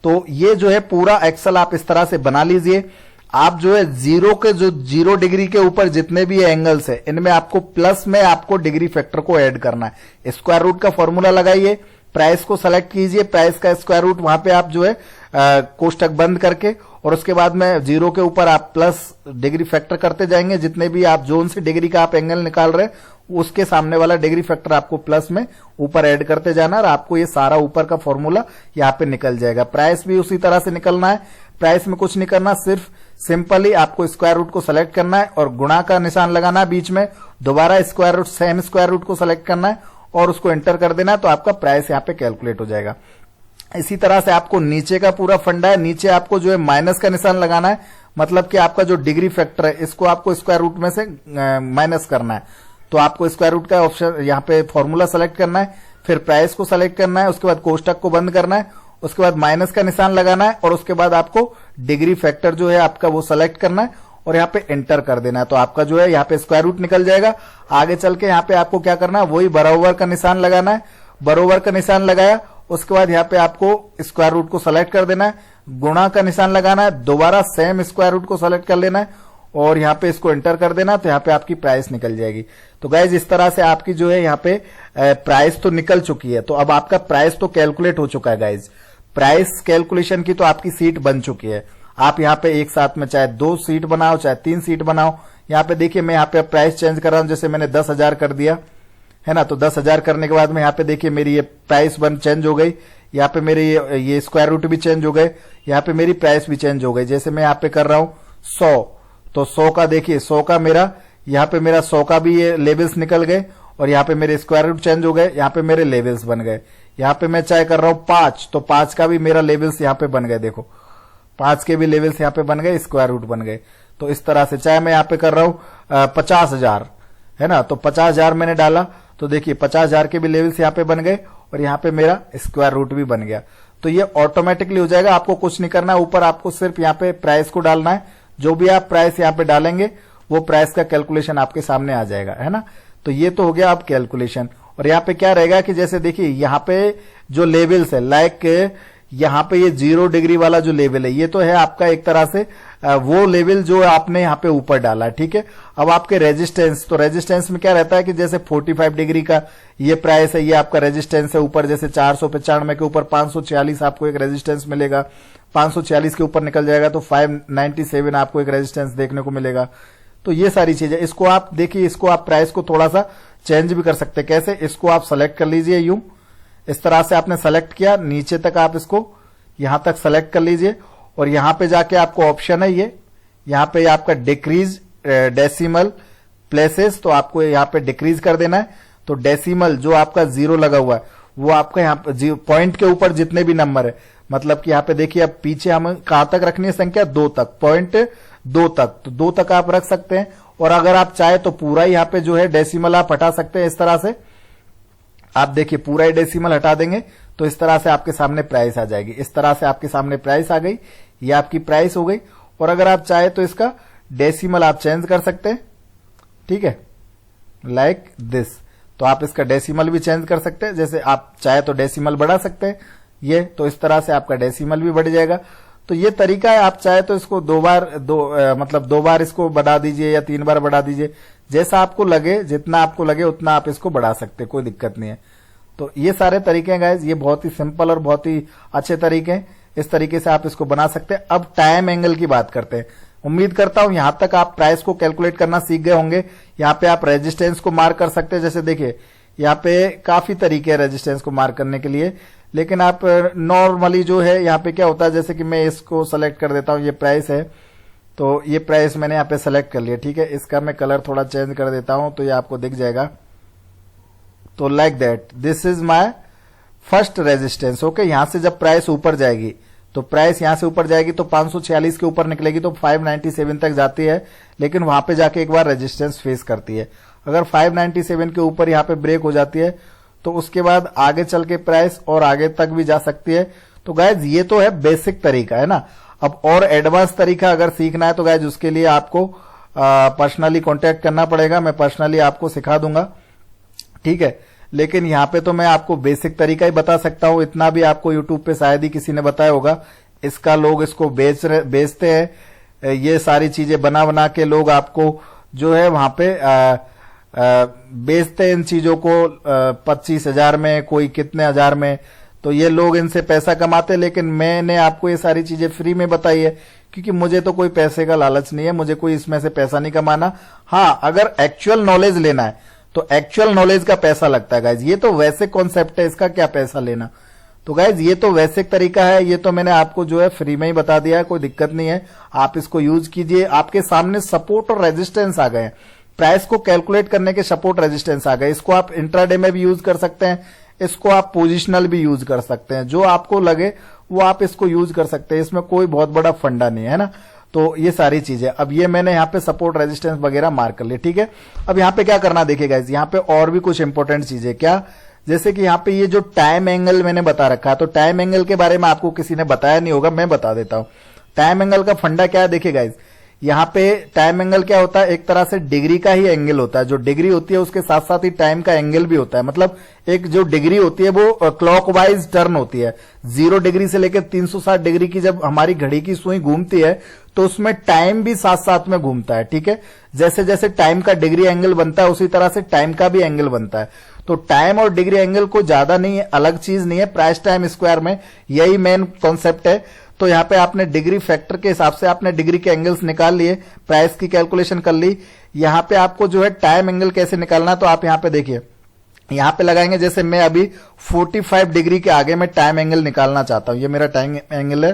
तो ये जो है पूरा एक्सेल आप इस तरह से बना लीजिए। आप जो है जीरो के जो 0 डिग्री के ऊपर जितने भी एंगल्स है इनमें आपको प्लस में आपको डिग्री फैक्टर को ऐड करना है। स्क्वायर रूट का फॉर्मूला लगाइए, प्राइस को सेलेक्ट कीजिए, प्राइस का स्क्वायर रूट वहां पे आप जो है कोष्टक बंद करके, और उसके बाद में 0 के ऊपर आप प्लस डिग्री फैक्टर करते जाएंगे। जितने भी आप जोन से डिग्री का आप एंगल निकाल रहे हैं उसके सामने वाला डिग्री फैक्टर आपको प्लस में ऊपर ऐड करते जाना, और आपको ये सारा ऊपर का फॉर्मूला यहाँ पे निकल जाएगा। प्राइस भी उसी तरह से निकलना है। प्राइस में कुछ नहीं करना, सिर्फ सिंपली आपको स्क्वायर रूट को सेलेक्ट करना है और गुणा का निशान लगाना है बीच में, दोबारा square root same square root को सेलेक्ट करना है और उसको एंटर कर देना है, तो आपका प्राइस यहाँ पे कैलकुलेट हो जाएगा। इसी तरह से आपको नीचे का पूरा फंडा है, नीचे आपको जो है माइनस का निशान लगाना है, मतलब कि आपका जो डिग्री फैक्टर है इसको आपको स्क्वायर रूट में से माइनस करना है। तो आपको स्क्वायर रूट का ऑप्शन यहाँ पे फॉर्मूला सेलेक्ट करना है, फिर प्राइस को सेलेक्ट करना है, उसके बाद कोष्टक को बंद करना है, उसके बाद माइनस का निशान लगाना है और उसके बाद आपको डिग्री फैक्टर जो है आपका वो सेलेक्ट करना है और यहाँ पे एंटर कर देना है। तो आपका जो है यहाँ पे स्क्वायर रूट निकल जाएगा। आगे चल के यहाँ पे आपको क्या करना है, वही बराबर का निशान लगाना है। बराबर का निशान लगाया, उसके बाद यहाँ पे आपको स्क्वायर रूट को सेलेक्ट कर देना है, गुणा का निशान लगाना है, दोबारा सेम स्क्वायर रूट को सेलेक्ट कर लेना है और यहाँ पे इसको एंटर कर देना, तो यहाँ पे आपकी प्राइस निकल जाएगी। तो गाइज इस तरह से आपकी जो है यहाँ पे प्राइस तो निकल चुकी है। तो अब आपका प्राइस तो कैलकुलेट हो चुका है गाइज। प्राइस कैलकुलेशन की तो आपकी सीट बन चुकी है। आप यहाँ पे एक साथ में चाहे 2 सीट बनाओ चाहे 3 सीट बनाओ। यहाँ पे देखिए मैं यहाँ पे प्राइस चेंज कर रहा हूं, जैसे मैंने 10,000 कर दिया है ना। तो 10,000 करने के बाद में यहाँ पे देखिए मेरी ये प्राइस बन चेंज हो गई, यहाँ पे मेरे ये स्क्वायर रूट भी चेंज हो गए, यहाँ पे मेरी प्राइस भी चेंज हो गई। जैसे मैं यहाँ पे कर रहा हूं 100, तो 100 का देखिए 100 का मेरा यहाँ पे मेरा 100 का भी ये लेवल्स निकल गए और यहाँ पे मेरे स्क्वायर रूट चेंज हो गए, यहाँ पे मेरे लेवल्स बन गए। यहाँ पे मैं चाहे कर रहा हूं 5, तो 5 का भी मेरा लेवल्स यहाँ पे बन गए। देखो 5 के भी लेवल्स यहाँ पे बन गए, स्क्वायर रूट बन गए। तो इस तरह से चाहे मैं यहाँ पे कर रहा हूं 50,000 है ना, तो 50,000 मैंने डाला, तो देखिए 50,000 के भी लेवल्स यहाँ पे बन गए और यहाँ पे मेरा स्क्वायर रूट भी बन गया। तो ये ऑटोमेटिकली हो जाएगा, आपको कुछ नहीं करना है। ऊपर आपको सिर्फ यहाँ पे प्राइस को डालना है। जो भी आप प्राइस यहाँ पे डालेंगे वो प्राइस का कैलकुलेशन आपके सामने आ जाएगा, है ना। तो ये तो हो गया आप कैलकुलेशन। और यहाँ पे क्या रहेगा कि जैसे देखिए यहाँ पे जो लेवल्स है, लाइक यहाँ पे ये 0 डिग्री वाला जो लेवल है, ये तो है आपका एक तरह से वो लेवल जो आपने यहाँ पे ऊपर डाला है, ठीक है। अब आपके रेजिस्टेंस, तो रेजिस्टेंस में क्या रहता है कि जैसे 45 डिग्री का ये प्राइस है, ये आपका रेजिस्टेंस है ऊपर, जैसे 495 के ऊपर 546 आपको एक रेजिस्टेंस मिलेगा, 546 के ऊपर निकल जाएगा तो 597 आपको एक रेजिस्टेंस देखने को मिलेगा। तो ये सारी चीजें, इसको आप देखिए, इसको आप प्राइस को थोड़ा सा चेंज भी कर सकते हैं। कैसे, इसको आप सेलेक्ट कर लीजिए यूं, इस तरह से आपने सेलेक्ट किया, नीचे तक आप इसको यहां तक सेलेक्ट कर लीजिए और यहां पे जाके आपको ऑप्शन है ये, यहां पे आपका डिक्रीज डेसिमल प्लेसेस, तो आपको यहां पे डिक्रीज कर देना है। तो डेसिमल जो आपका 0 लगा हुआ है वो आपका यहाँ पे पॉइंट के ऊपर जितने भी नंबर है, मतलब कि यहाँ पे देखिए अब पीछे हम कहां तक रखनी है संख्या, 2 तक, पॉइंट 2 तक, तो 2 तक आप रख सकते हैं। और अगर आप चाहे तो पूरा यहाँ पे जो है डेसिमल आप हटा सकते हैं। इस तरह से आप देखिए पूरा ही डेसिमल हटा देंगे तो इस तरह से आपके सामने प्राइस आ जाएगी। इस तरह से आपके सामने प्राइस आ गई, ये आपकी प्राइस हो गई। और अगर आप चाहे तो इसका डेसिमल आप चेंज कर सकते हैं, ठीक है, लाइक दिस। तो आप इसका डेसिमल भी चेंज कर सकते हैं, जैसे आप चाहे तो डेसिमल बढ़ा सकते हैं ये, तो इस तरह से आपका डेसिमल भी बढ़ जाएगा। तो ये तरीका है, आप चाहे तो इसको 2 बार इसको बढ़ा दीजिए या 3 बार बढ़ा दीजिए, जैसा आपको लगे, जितना आपको लगे उतना आप इसको बढ़ा सकते हैं, कोई दिक्कत नहीं है। तो ये सारे तरीके हैं गाइज, ये बहुत ही सिंपल और बहुत ही अच्छे तरीके हैं। इस तरीके से आप इसको बना सकते हैं। अब टाइम एंगल की बात करते हैं। उम्मीद करता हूं यहां तक आप प्राइस को कैलकुलेट करना सीख गए होंगे। यहाँ पे आप रेजिस्टेंस को मार्क कर सकते हैं, जैसे देखिए यहाँ पे काफी तरीके हैं रेजिस्टेंस को मार्क करने के लिए, लेकिन आप नॉर्मली जो है यहाँ पे क्या होता है, जैसे कि मैं इसको सेलेक्ट कर देता हूं, ये प्राइस है, तो ये प्राइस मैंने यहाँ पे सेलेक्ट कर लिया, ठीक है। इसका मैं कलर थोड़ा चेंज कर देता हूं तो ये आपको दिख जाएगा। तो like that, this is my first resistance, okay. यहां से जब प्राइस ऊपर जाएगी, तो प्राइस यहां से ऊपर जाएगी तो 546 के ऊपर निकलेगी तो 597 तक जाती है, लेकिन वहां पे जाके एक बार रेजिस्टेंस फेस करती है। अगर 597 के ऊपर यहाँ पे ब्रेक हो जाती है तो उसके बाद आगे चल के प्राइस और आगे तक भी जा सकती है। तो गाइज ये तो है बेसिक तरीका, है ना। अब और एडवांस तरीका अगर सीखना है तो गाइज उसके लिए आपको पर्सनली कांटेक्ट करना पड़ेगा, मैं पर्सनली आपको सिखा दूंगा, ठीक है। लेकिन यहाँ पे तो मैं आपको बेसिक तरीका ही बता सकता हूँ, इतना भी आपको यूट्यूब पे शायद ही किसी ने बताया होगा। इसका लोग इसको बेचते हैं, ये सारी चीजें बना बना के लोग आपको जो है वहां पे बेचते हैं इन चीजों को 25,000 में, कोई कितने हजार में, तो ये लोग इनसे पैसा कमाते हैं। लेकिन मैंने आपको ये सारी चीजें फ्री में बताई है, क्योंकि मुझे तो कोई पैसे का लालच नहीं है, मुझे कोई इसमें से पैसा नहीं कमाना। हाँ, अगर एक्चुअल नॉलेज लेना है तो एक्चुअल नॉलेज का पैसा लगता है गाइज। ये तो वैसे कॉन्सेप्ट है, इसका क्या पैसा लेना। तो गाइज ये तो वैसे तरीका है, ये तो मैंने आपको जो है फ्री में ही बता दिया है, कोई दिक्कत नहीं है, आप इसको यूज कीजिए। आपके सामने सपोर्ट और रेजिस्टेंस आ गए, प्राइस को कैलकुलेट करने के सपोर्ट रेजिस्टेंस आ गए। इसको आप इंट्राडे में भी यूज कर सकते हैं, इसको आप पोजिशनल भी यूज कर सकते हैं, जो आपको लगे वो आप इसको यूज कर सकते हैं, इसमें कोई बहुत बड़ा फंडा नहीं है ना। तो ये सारी चीजें, अब ये मैंने यहाँ पे सपोर्ट रेजिस्टेंस वगैरह मार्क कर लिए, ठीक है। अब यहाँ पे क्या करना देखिएगा, यहाँ पे और भी कुछ इंपॉर्टेंट चीजें, क्या, जैसे कि यहाँ पे ये जो टाइम एंगल मैंने बता रखा है, तो टाइम एंगल के बारे में आपको किसी ने बताया नहीं होगा, मैं बता देता हूं। टाइम एंगल का फंडा क्या है, देखिए गाइज, यहाँ पे टाइम एंगल क्या होता है, एक तरह से डिग्री का ही एंगल होता है। जो डिग्री होती है उसके साथ साथ ही टाइम का एंगल भी होता है। मतलब एक जो डिग्री होती है वो क्लॉकवाइज टर्न होती है। 0 डिग्री से लेकर 360 डिग्री की जब हमारी घड़ी की सुई घूमती है तो उसमें टाइम भी साथ साथ में घूमता है, ठीक है। जैसे जैसे टाइम का डिग्री एंगल बनता है उसी तरह से टाइम का भी एंगल बनता है। तो टाइम और डिग्री एंगल को ज्यादा नहीं है, अलग चीज नहीं है, प्राइस टाइम स्क्वायर में यही मेन कॉन्सेप्ट है। तो यहाँ पे आपने डिग्री फैक्टर के हिसाब से आपने डिग्री के एंगल्स निकाल लिए, प्राइस की कैलकुलेशन कर ली। यहाँ पे आपको जो है टाइम एंगल कैसे निकालना, तो आप यहाँ पे देखिए, यहाँ पे लगाएंगे, जैसे मैं अभी 45 डिग्री के आगे मैं टाइम एंगल निकालना चाहता हूं, ये मेरा टाइम एंगल है।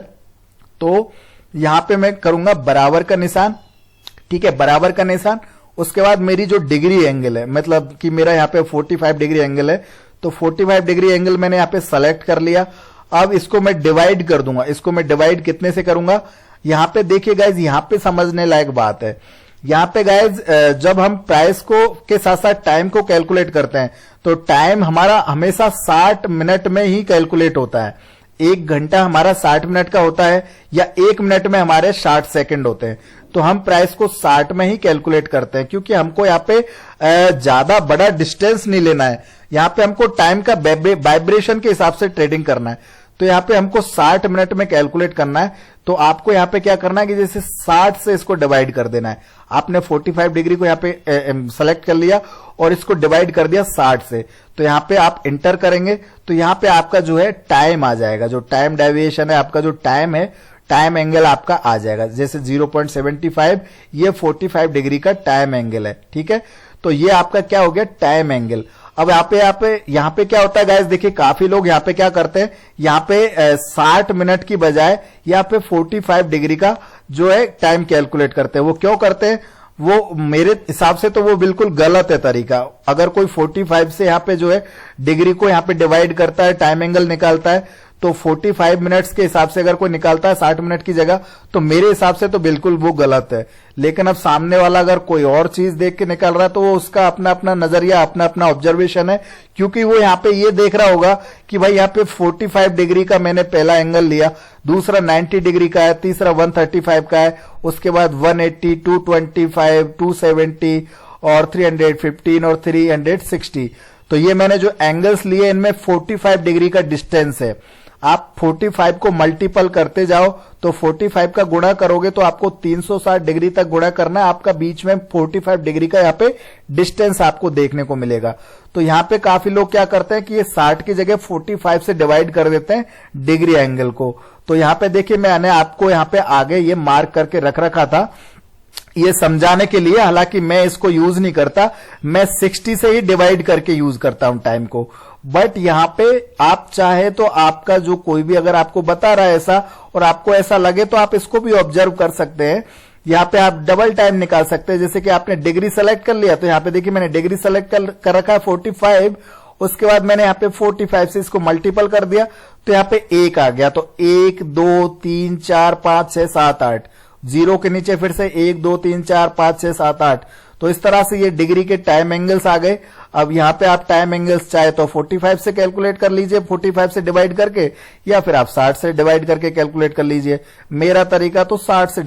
तो यहाँ पे मैं करूंगा बराबर का निशान, ठीक है, बराबर का निशान। उसके बाद मेरी जो डिग्री एंगल है, मतलब कि मेरा यहाँ पे 45 डिग्री एंगल है, तो 45 डिग्री एंगल मैंने यहाँ पे सेलेक्ट कर लिया। अब इसको मैं डिवाइड कर दूंगा, इसको मैं डिवाइड कितने से करूंगा, यहाँ पे देखिए गाइज, यहाँ पे समझने लायक बात है। यहाँ पे गाइज जब हम प्राइस को के साथ साथ टाइम को कैलकुलेट करते हैं तो टाइम हमारा हमेशा 60 मिनट में ही कैलकुलेट होता है। 1 घंटा हमारा 60 मिनट का होता है, या 1 मिनट में हमारे 60 सेकंड होते हैं। तो हम प्राइस को 60 में ही कैलकुलेट करते हैं, क्योंकि हमको यहाँ पे ज्यादा बड़ा डिस्टेंस नहीं लेना है। यहाँ पे हमको टाइम का वाइब्रेशन के हिसाब से ट्रेडिंग करना है। तो यहाँ पे हमको 60 मिनट में कैलकुलेट करना है। तो आपको यहाँ पे क्या करना है कि जैसे 60 से इसको डिवाइड कर देना है। आपने 45 डिग्री को यहाँ पे सेलेक्ट कर लिया और इसको डिवाइड कर दिया 60 से। तो यहाँ पे आप इंटर करेंगे तो यहाँ पे आपका जो है टाइम आ जाएगा, जो टाइम डेविएशन है, आपका जो टाइम है, टाइम एंगल आपका आ जाएगा। जैसे 0.75 ये 45 डिग्री का टाइम एंगल है, ठीक है। तो ये आपका क्या हो गया, टाइम एंगल। अब यहाँ पे क्या होता है गाइस, देखिए काफी लोग यहाँ पे क्या करते हैं, यहाँ पे 60 मिनट की बजाय यहाँ पे 45 डिग्री का जो है टाइम कैलकुलेट करते हैं। वो क्यों करते हैं, वो मेरे हिसाब से तो वो बिल्कुल गलत है तरीका। अगर कोई 45 से यहाँ पे जो है डिग्री को यहाँ पे डिवाइड करता है, टाइम एंगल निकालता है, तो 45 मिनट्स के हिसाब से अगर कोई निकालता है 60 मिनट की जगह, तो मेरे हिसाब से तो बिल्कुल वो गलत है। लेकिन अब सामने वाला अगर कोई और चीज देख के निकाल रहा है तो वो उसका अपना अपना नजरिया, अपना अपना ऑब्जर्वेशन है। क्योंकि वो यहाँ पे ये देख रहा होगा कि भाई यहाँ पे 45 डिग्री का मैंने पहला एंगल लिया, दूसरा 90 डिग्री का है, तीसरा 135 का है, उसके बाद 180, 225, 270 और 315 और 360। तो ये मैंने जो एंगल्स लिए इनमें 45 डिग्री का डिस्टेंस है। आप 45 को मल्टीपल करते जाओ, तो 45 का गुणा करोगे तो आपको 360 डिग्री तक गुणा करना है। आपका बीच में 45 डिग्री का यहाँ पे डिस्टेंस आपको देखने को मिलेगा। तो यहाँ पे काफी लोग क्या करते हैं कि ये 60 की जगह 45 से डिवाइड कर देते हैं डिग्री एंगल को। तो यहाँ पे देखिए मैंने आपको यहाँ पे आगे ये मार्क करके रख रखा था ये समझाने के लिए। हालांकि मैं इसको यूज नहीं करता, मैं 60 से ही डिवाइड करके यूज करता हूं टाइम को। बट यहाँ पे आप चाहे तो आपका जो कोई भी अगर आपको बता रहा है ऐसा और आपको ऐसा लगे तो आप इसको भी ऑब्जर्व कर सकते हैं। यहाँ पे आप डबल टाइम निकाल सकते हैं। जैसे कि आपने डिग्री सेलेक्ट कर लिया, तो यहाँ पे देखिए मैंने डिग्री सेलेक्ट कर रखा है 45, उसके बाद मैंने यहाँ पे 45 से इसको मल्टीपल कर दिया तो यहाँ पे 1 आ गया। तो 1 2 3 4 5 6 7 8, 0 के नीचे फिर से 1 2 3 4 5 6 7 8। तो इस तरह से ये डिग्री के टाइम एंगल्स आ गए। अब यहाँ पे आप टाइम एंगल्स चाहे तो 45 से कैलकुलेट कर लीजिए, 45 से डिवाइड करके, या फिर आप 60 से डिवाइड करके कैलकुलेट कर लीजिए। मेरा तरीका तो 60 से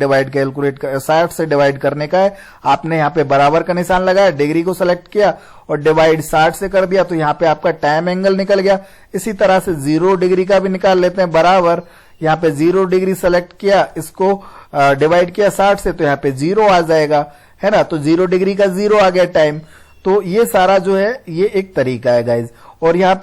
डिवाइड करने का है। आपने यहाँ पे बराबर का निशान लगाया, डिग्री को सेलेक्ट किया और डिवाइड 60 से कर दिया, तो यहाँ पे आपका टाइम एंगल निकल गया। इसी तरह से 0 डिग्री का भी निकाल लेते हैं बराबर। यहाँ पे 0 डिग्री सेलेक्ट किया, इसको डिवाइड किया 60 से, तो यहाँ पे 0 आ जाएगा, है ना। तो 0 डिग्री का 0 आ गया टाइम। तो ये सारा जो है ये एक तरीका है गाइज। और यहाँ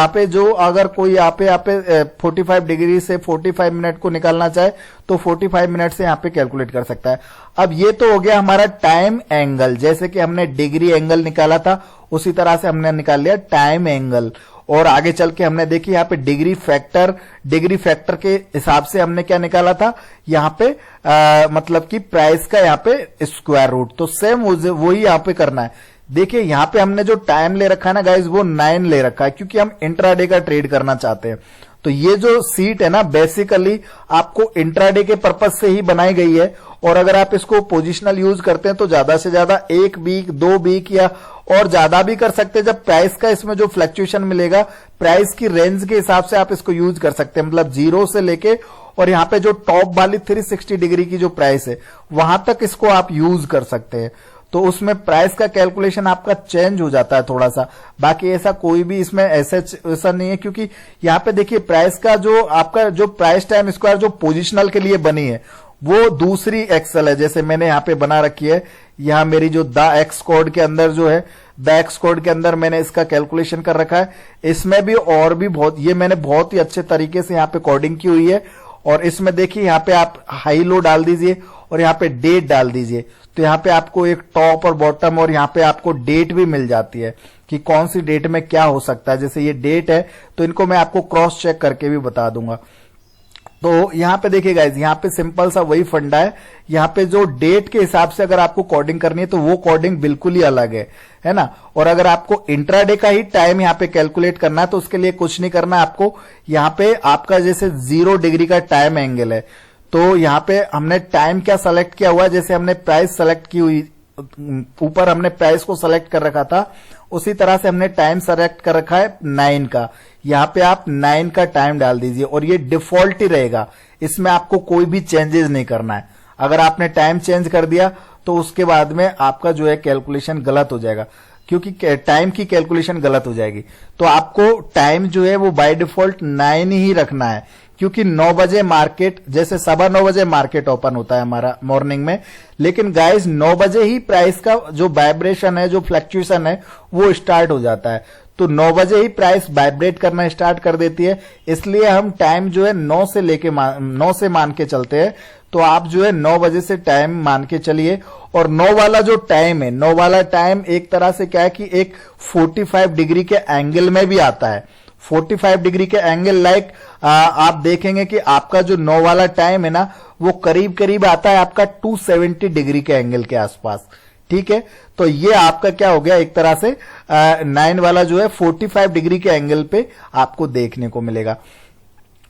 पे जो अगर कोई यहाँ पे 45 डिग्री से 45 मिनट को निकालना चाहे तो 45 मिनट से यहाँ पे कैलकुलेट कर सकता है। अब ये तो हो गया हमारा टाइम एंगल, जैसे कि हमने डिग्री एंगल निकाला था उसी तरह से हमने निकाल लिया टाइम एंगल। और आगे चल के हमने देखी यहाँ पे डिग्री फैक्टर के हिसाब से हमने क्या निकाला था यहाँ पे मतलब कि प्राइस का यहाँ पे स्क्वायर रूट। तो सेम वही यहाँ पे करना है। देखिए यहाँ पे हमने जो टाइम ले रखा है ना गाइज वो 9 ले रखा है, क्योंकि हम इंट्राडे का ट्रेड करना चाहते हैं। तो ये जो सीट है ना बेसिकली आपको इंट्राडे के पर्पज से ही बनाई गई है। और अगर आप इसको पोजिशनल यूज करते हैं तो ज्यादा से ज्यादा 1 वीक 2 वीक या और ज्यादा भी कर सकते हैं। जब प्राइस का इसमें जो फ्लक्चुएशन मिलेगा प्राइस की रेंज के हिसाब से आप इसको यूज कर सकते हैं, मतलब 0 से लेके और यहाँ पे जो टॉप वाली 360 डिग्री की जो प्राइस है वहां तक इसको आप यूज कर सकते हैं। तो उसमें प्राइस का कैलकुलेशन आपका चेंज हो जाता है थोड़ा सा, बाकी ऐसा कोई भी इसमें ऐसा नहीं है। क्योंकि यहाँ पे देखिए प्राइस का जो आपका जो प्राइस टाइम स्क्वायर जो पोजिशनल के लिए बनी है वो दूसरी एक्सेल है, जैसे मैंने यहाँ पे बना रखी है। यहाँ मेरी जो द एक्स कोड के अंदर जो है द एक्स कोड के अंदर मैंने इसका कैलकुलेशन कर रखा है। इसमें भी और भी ये मैंने बहुत ही अच्छे तरीके से यहाँ पे कोडिंग की हुई है। और इसमें देखिए यहाँ पे आप हाई लो डाल दीजिए और यहाँ पे डेट डाल दीजिए, तो यहाँ पे आपको एक टॉप और बॉटम और यहाँ पे आपको डेट भी मिल जाती है कि कौन सी डेट में क्या हो सकता है। जैसे ये डेट है तो इनको मैं आपको क्रॉस चेक करके भी बता दूंगा। तो यहाँ पे देखिए गाइज यहाँ पे सिंपल सा वही फंडा है। यहाँ पे जो डेट के हिसाब से अगर आपको कोडिंग करनी है तो वो कोडिंग बिल्कुल ही अलग है ना। और अगर आपको इंट्राडे का ही टाइम यहाँ पे कैलकुलेट करना है तो उसके लिए कुछ नहीं करना है आपको। यहाँ पे आपका जैसे 0 डिग्री का टाइम एंगल है तो यहाँ पे हमने टाइम क्या सेलेक्ट किया हुआ है, जैसे हमने प्राइस सेलेक्ट की हुई ऊपर हमने प्राइस को सेलेक्ट कर रखा था उसी तरह से हमने टाइम सेलेक्ट कर रखा है 9 का। यहाँ पे आप 9 का टाइम डाल दीजिए और ये डिफॉल्ट ही रहेगा, इसमें आपको कोई भी चेंजेस नहीं करना है। अगर आपने टाइम चेंज कर दिया तो उसके बाद में आपका जो है कैलकुलेशन गलत हो जाएगा, क्योंकि टाइम की कैलकुलेशन गलत हो जाएगी। तो आपको टाइम जो है वो बाय डिफॉल्ट 9 ही रखना है, क्योंकि 9 बजे मार्केट जैसे 9:15 बजे मार्केट ओपन होता है हमारा मॉर्निंग में, लेकिन गाइस 9 बजे ही प्राइस का जो वाइब्रेशन है जो फ्लक्चुएशन है वो स्टार्ट हो जाता है। तो 9 बजे ही प्राइस वाइब्रेट करना स्टार्ट कर देती है, इसलिए हम टाइम जो है 9 से मान के चलते हैं। तो आप जो है 9 बजे से टाइम मान के चलिए। और 9 वाला जो टाइम है 9 वाला टाइम एक तरह से क्या है कि एक 45 डिग्री के एंगल में भी आता है। 45 डिग्री के एंगल लाइक आप देखेंगे कि आपका जो 9 वाला टाइम है ना वो करीब करीब आता है आपका 270 डिग्री के एंगल के आसपास। ठीक है, तो ये आपका क्या हो गया एक तरह से 9 वाला जो है 45 डिग्री के एंगल पे आपको देखने को मिलेगा।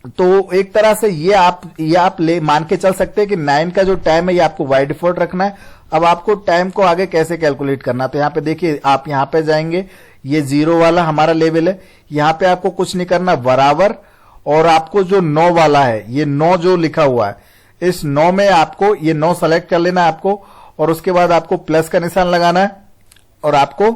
तो एक तरह से ये आप ले मान के चल सकते हैं कि 9 का जो टाइम है ये आपको बाय डिफॉल्ट रखना है। अब आपको टाइम को आगे कैसे कैलकुलेट करना, तो यहाँ पे देखिए आप यहाँ पे जाएंगे, ये 0 वाला हमारा लेवल है, यहाँ पे आपको कुछ नहीं करना बराबर, और आपको जो 9 वाला है ये 9 जो लिखा हुआ है इस 9 में आपको ये 9 सेलेक्ट कर लेना है आपको, और उसके बाद आपको प्लस का निशान लगाना है। और आपको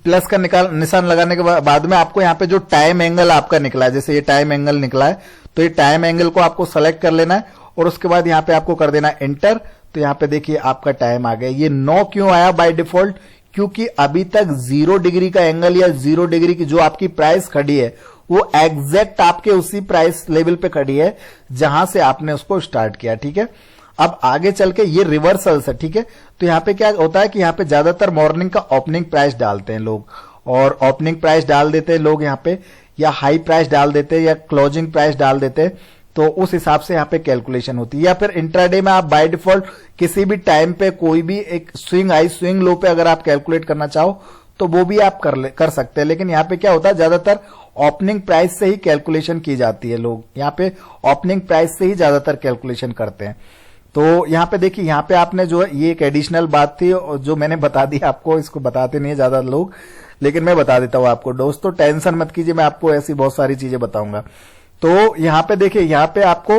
प्लस का निशान लगाने के बाद में आपको यहाँ पे जो टाइम एंगल आपका निकला है, जैसे ये टाइम एंगल निकला है तो ये टाइम एंगल को आपको सेलेक्ट कर लेना है और उसके बाद यहाँ पे आपको कर देना है एंटर। तो यहाँ पे देखिए आपका टाइम आ गया। ये 9 क्यों आया बाय डिफॉल्ट, क्योंकि अभी तक 0 डिग्री का एंगल या 0 डिग्री की जो आपकी प्राइस खड़ी है वो एग्जैक्ट आपके उसी प्राइस लेवल पे खड़ी है जहां से आपने उसको स्टार्ट किया। ठीक है, अब आगे चल के ये रिवर्सल्स है। ठीक है, तो यहाँ पे क्या होता है कि यहाँ पे ज्यादातर मॉर्निंग का ओपनिंग प्राइस डालते हैं लोग, और ओपनिंग प्राइस डाल देते हैं लोग यहाँ पे, या हाई प्राइस डाल देते हैं या क्लोजिंग प्राइस डाल देते हैं। तो उस हिसाब से यहाँ पे कैलकुलेशन होती है। या फिर इंट्राडे में आप बाय डिफॉल्ट किसी भी टाइम पे कोई भी एक स्विंग हाई स्विंग लो पे अगर आप कैलकुलेट करना चाहो तो वो भी आप कर सकते हैं। लेकिन यहाँ पे क्या होता है ज्यादातर ओपनिंग प्राइस से ही कैलकुलेशन की जाती है, लोग यहाँ पे ओपनिंग प्राइस से ही ज्यादातर कैलकुलेशन करते हैं। तो यहाँ पे देखिए, यहाँ पे आपने जो है ये एक एडिशनल बात थी जो मैंने बता दी आपको, इसको बताते नहीं है ज्यादा लोग, लेकिन मैं बता देता हूँ आपको। दोस्तों टेंशन मत कीजिए, मैं आपको ऐसी बहुत सारी चीजें बताऊंगा। तो यहाँ पे देखिए, यहाँ पे आपको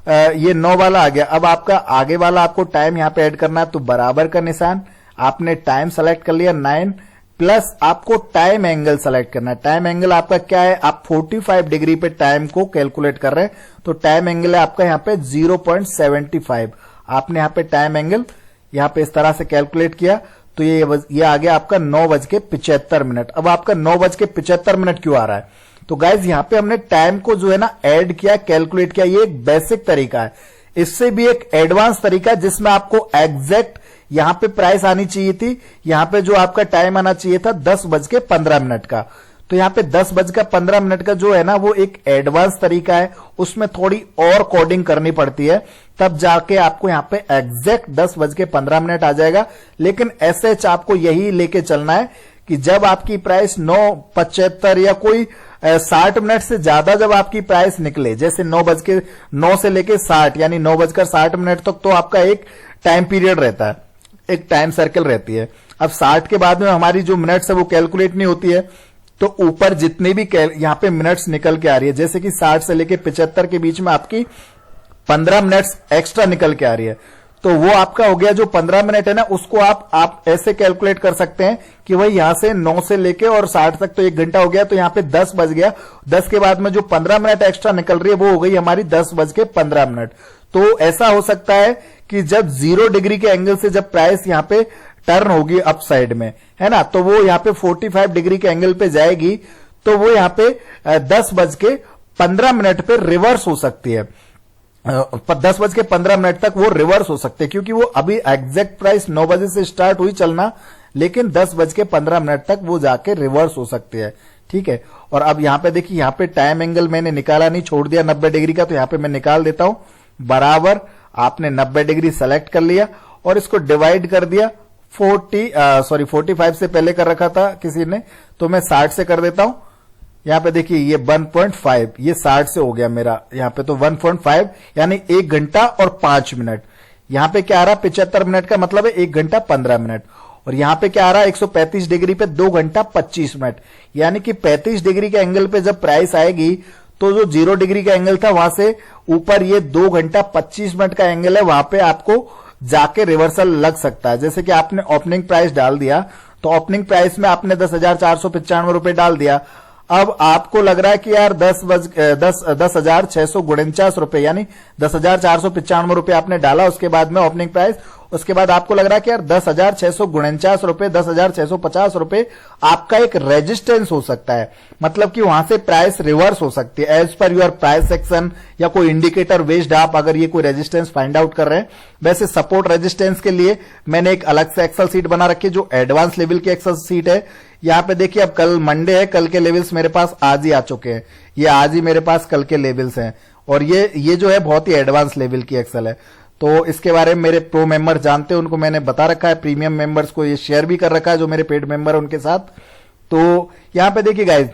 ये 9 वाला आ गया। अब आपका आगे वाला आपको टाइम यहाँ पे ऐड करना है, तो बराबर का निशान, आपने टाइम सेलेक्ट कर लिया 9 प्लस आपको टाइम एंगल सेलेक्ट करना है। टाइम एंगल आपका क्या है, आप 45 डिग्री पे टाइम को कैलकुलेट कर रहे हैं, तो टाइम एंगल है आपका यहाँ पे 0.75। आपने यहाँ पे टाइम एंगल यहाँ पे इस तरह से कैलकुलेट किया तो ये आ गया आपका 9:75। अब आपका 9:75 क्यों आ रहा है? तो गाइज यहाँ पे हमने टाइम को जो है ना ऐड किया, कैलकुलेट किया। ये एक बेसिक तरीका है, इससे भी एक एडवांस तरीका है जिसमें आपको एग्जैक्ट यहां पे प्राइस आनी चाहिए थी। यहां पे जो आपका टाइम आना चाहिए था 10:15 का, तो यहां पे 10:15 का जो है ना वो एक एडवांस तरीका है, उसमें थोड़ी और कोडिंग करनी पड़ती है, तब जाके आपको यहां पे एग्जैक्ट 10:15 आ जाएगा। लेकिन ऐसे आपको यही लेके चलना है कि जब आपकी प्राइस 9:75 या कोई 60 मिनट से ज्यादा जब आपकी प्राइस निकले, जैसे 9 से लेके 60 यानी 9:60 तक, तो आपका एक टाइम पीरियड रहता है, एक टाइम सर्कल रहती है। अब 60 के बाद में हमारी जो मिनट्स है वो कैलकुलेट नहीं होती है, तो ऊपर जितनी भी यहां पे मिनट्स निकल के आ रही है, जैसे कि 60 से लेके 75 के बीच में आपकी 15 मिनट्स एक्स्ट्रा निकल के आ रही है, तो वो आपका हो गया जो 15 मिनट है ना, उसको आप ऐसे कैलकुलेट कर सकते हैं कि भाई यहां से 9 से लेके और 60 तक तो 1 घंटा हो गया, तो यहां पे 10 बज गया। 10 के बाद में जो 15 मिनट एक्स्ट्रा निकल रही है वो हो गई हमारी 10:15। तो ऐसा हो सकता है कि जब 0 डिग्री के एंगल से जब प्राइस यहां पे टर्न होगी अप साइड में, है ना, तो वो यहां पे 45 डिग्री के एंगल पे जाएगी, तो वो यहां पे 10:15 पे रिवर्स हो सकती है। 10:15 तक वो रिवर्स हो सकते हैं, क्योंकि वो अभी एग्जैक्ट प्राइस 9 बजे से स्टार्ट हुई चलना, लेकिन 10:15 तक वो जाके रिवर्स हो सकती है। ठीक है, और अब यहां पे देखिए, यहां पे टाइम एंगल मैंने निकाला नहीं, छोड़ दिया 90 डिग्री का, तो यहां पे मैं निकाल देता हूं। बराबर आपने 90 डिग्री सेलेक्ट कर लिया और इसको डिवाइड कर दिया 45 से पहले कर रखा था किसी ने, तो मैं 60 से कर देता हूं। यहां पे देखिए ये 1.5, ये 60 से हो गया मेरा, यहां पे तो 1.5 यानी 1 घंटा और 5 मिनट। यहां पे क्या आ रहा है 75 मिनट का मतलब है 1 घंटा 15 मिनट, और यहां पे क्या आ रहा है 135 डिग्री पे 2 घंटा 25 मिनट, यानी कि 35 डिग्री के एंगल पे जब प्राइस आएगी तो जो 0 डिग्री का एंगल था वहां से ऊपर ये 2 घंटा 25 मिनट का एंगल है, वहां पे आपको जाके रिवर्सल लग सकता है। जैसे कि आपने ओपनिंग प्राइस डाल दिया, तो ओपनिंग प्राइस में आपने 10,495 रुपए डाल दिया। अब आपको लग रहा है कि यार 10,649 रुपए यानी 10,495 रुपए आपने डाला उसके बाद में ओपनिंग प्राइस, उसके बाद आपको लग रहा है कि यार 10,649 रुपए 10,650 रुपए आपका एक रेजिस्टेंस हो सकता है, मतलब कि वहां से प्राइस रिवर्स हो सकती है as per your price section या कोई इंडिकेटर बेस्ड आप अगर ये कोई रेजिस्टेंस फाइंड आउट कर रहे हैं। वैसे सपोर्ट रेजिस्टेंस के लिए मैंने एक अलग से एक्सेल सीट बना रखी है जो एडवांस लेवल की एक्सेल सीट है। यहां पे देखिए अब कल मंडे है, कल के लेवल्स मेरे पास आज ही आ चुके हैं, ये आज ही मेरे पास कल के लेवल्स हैं, और ये जो है बहुत ही एडवांस लेवल की एक्सेल है। तो इसके बारे में मेरे प्रो मेंबर जानते हैं, उनको मैंने बता रखा है, प्रीमियम मेंबर्स को ये शेयर भी कर रखा है जो मेरे पेड मेंबर है उनके साथ। तो यहां पे देखिए गाइज,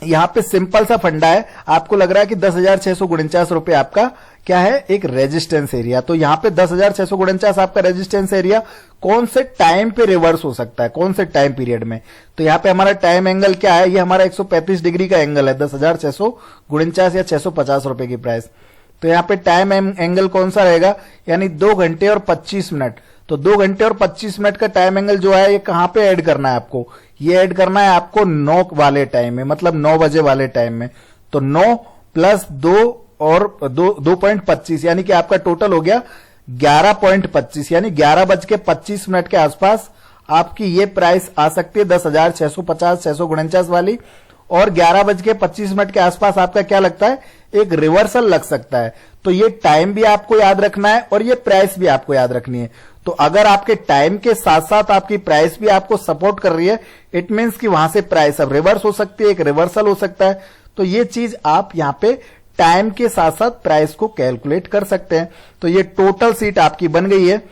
यहां पे सिंपल सा फंडा है, आपको लग रहा है कि 10,649 रुपए आपका क्या है एक रेजिस्टेंस एरिया, तो यहां पे 10,649 आपका रेजिस्टेंस एरिया कौन से टाइम पे रिवर्स हो सकता है, कौन से टाइम पीरियड में। तो यहां पे हमारा टाइम एंगल क्या है, ये हमारा 135 डिग्री का एंगल है, 10,649 या 650 रुपए की प्राइस। तो यहां पे टाइम एंगल कौन सा रहेगा, यानी 2 घंटे और 25 मिनट। तो 2 घंटे और 25 मिनट का टाइम एंगल जो है ये कहां पे ऐड करना है आपको, ये ऐड करना है आपको 9 वाले टाइम में, मतलब 9 बजे वाले टाइम में। तो 9 प्लस 2 और 2.25 यानी कि आपका टोटल हो गया 11.25, यानी 11:25 के आसपास आपकी ये प्राइस आ सकती है 10,650-649 वाली, और 11:25 के आसपास आपका क्या लगता है एक रिवर्सल लग सकता है। तो ये टाइम भी आपको याद रखना है और ये प्राइस भी आपको याद रखनी है। तो अगर आपके टाइम के साथ साथ आपकी प्राइस भी आपको सपोर्ट कर रही है, इट मींस कि वहां से प्राइस अब रिवर्स हो सकती है, एक रिवर्सल हो सकता है। तो ये चीज आप यहां पे टाइम के साथ साथ प्राइस को कैलकुलेट कर सकते हैं। तो ये टोटल सीट आपकी बन गई है,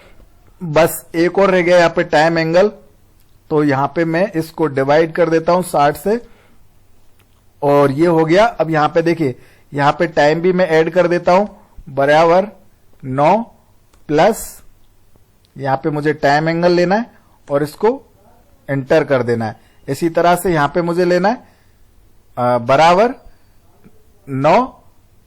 बस एक और रह गया यहां पे टाइम एंगल। तो यहां पे मैं इसको डिवाइड कर देता हूं 60 से, और ये हो गया। अब यहां पे देखिए, यहां पे टाइम भी मैं ऐड कर देता हूं, बराबर 9 प्लस यहां पे मुझे टाइम एंगल लेना है और इसको एंटर कर देना है। इसी तरह से यहां पे मुझे लेना है बराबर 9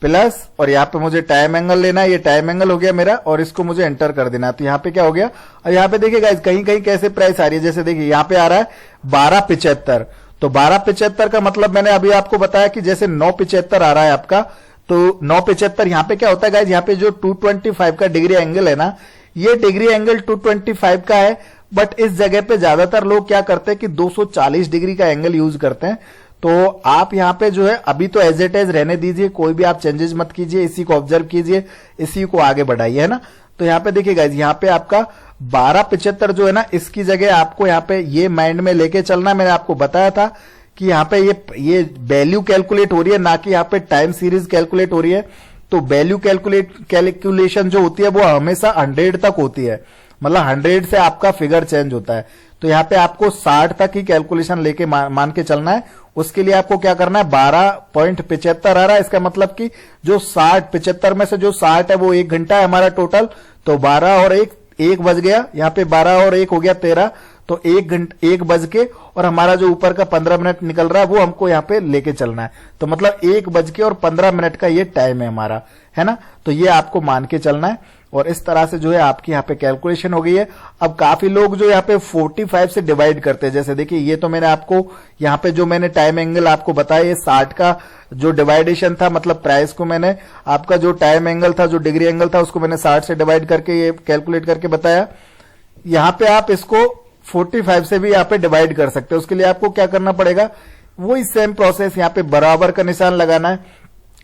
प्लस, और यहां पे मुझे टाइम एंगल लेना है, ये टाइम एंगल हो गया मेरा, और इसको मुझे एंटर कर देना है। तो यहां पे क्या हो गया, और यहां पे देखिए गाइस कहीं कहीं कैसे प्राइस आ रही है, जैसे देखिए यहां पे आ रहा है 12.75। तो 12.75 का मतलब मैंने अभी आपको बताया कि जैसे 9.75 आ रहा है आपका, तो 9.75 यहां पे क्या होता है गाइस, यहां पे जो 225 का डिग्री एंगल है ना, ये डिग्री एंगल 225 का है, बट इस जगह पे ज्यादातर लोग क्या करते हैं कि 240 डिग्री का एंगल यूज करते हैं। तो आप यहाँ पे जो है अभी तो एज इट एज रहने दीजिए, कोई भी आप चेंजेस मत कीजिए, इसी को ऑब्जर्व कीजिए, इसी को आगे बढ़ाइए, है ना। तो यहाँ पे देखिए गाइज, यहाँ पे आपका 1275 जो है ना, इसकी जगह आपको यहाँ पे ये माइंड में लेके चलना। मैंने आपको बताया था कि यहाँ पे ये वैल्यू कैलकुलेट हो रही है, ना कि यहाँ पे टाइम सीरीज कैलकुलेट हो रही है। तो वैल्यू कैलकुलेशन जो होती है वो हमेशा 100 तक होती है, मतलब 100 से आपका फिगर चेंज होता है। तो यहाँ पे आपको 60 तक ही कैलकुलेशन लेके मान के चलना है। उसके लिए आपको क्या करना है, 12.75 आ रहा है, इसका मतलब कि जो 75 में से जो 60 है वो 1 घंटा है हमारा टोटल। तो 12 और 1 बज गया, यहाँ पे 12 और 1 हो गया 13। तो 1 बज के और हमारा जो ऊपर का 15 मिनट निकल रहा है वो हमको यहाँ पे लेके चलना है। तो मतलब 1 बज के और 15 मिनट का ये टाइम है हमारा, है ना। तो ये आपको मान के चलना है और इस तरह से जो है आपकी यहाँ पे कैलकुलेशन हो गई है। अब काफी लोग जो यहाँ पे 45 से डिवाइड करते हैं, जैसे देखिए ये तो मैंने आपको यहाँ पे जो मैंने टाइम एंगल आपको बताया, ये 60 का जो डिवाइडेशन था, मतलब प्राइस को मैंने आपका जो टाइम एंगल था, जो डिग्री एंगल था, उसको मैंने 60 से डिवाइड करके ये कैलकुलेट करके बताया। यहाँ पे आप इसको 45 से भी यहाँ पे डिवाइड कर सकते हैं। उसके लिए आपको क्या करना पड़ेगा, वही सेम प्रोसेस, यहाँ पे बराबर का निशान लगाना है।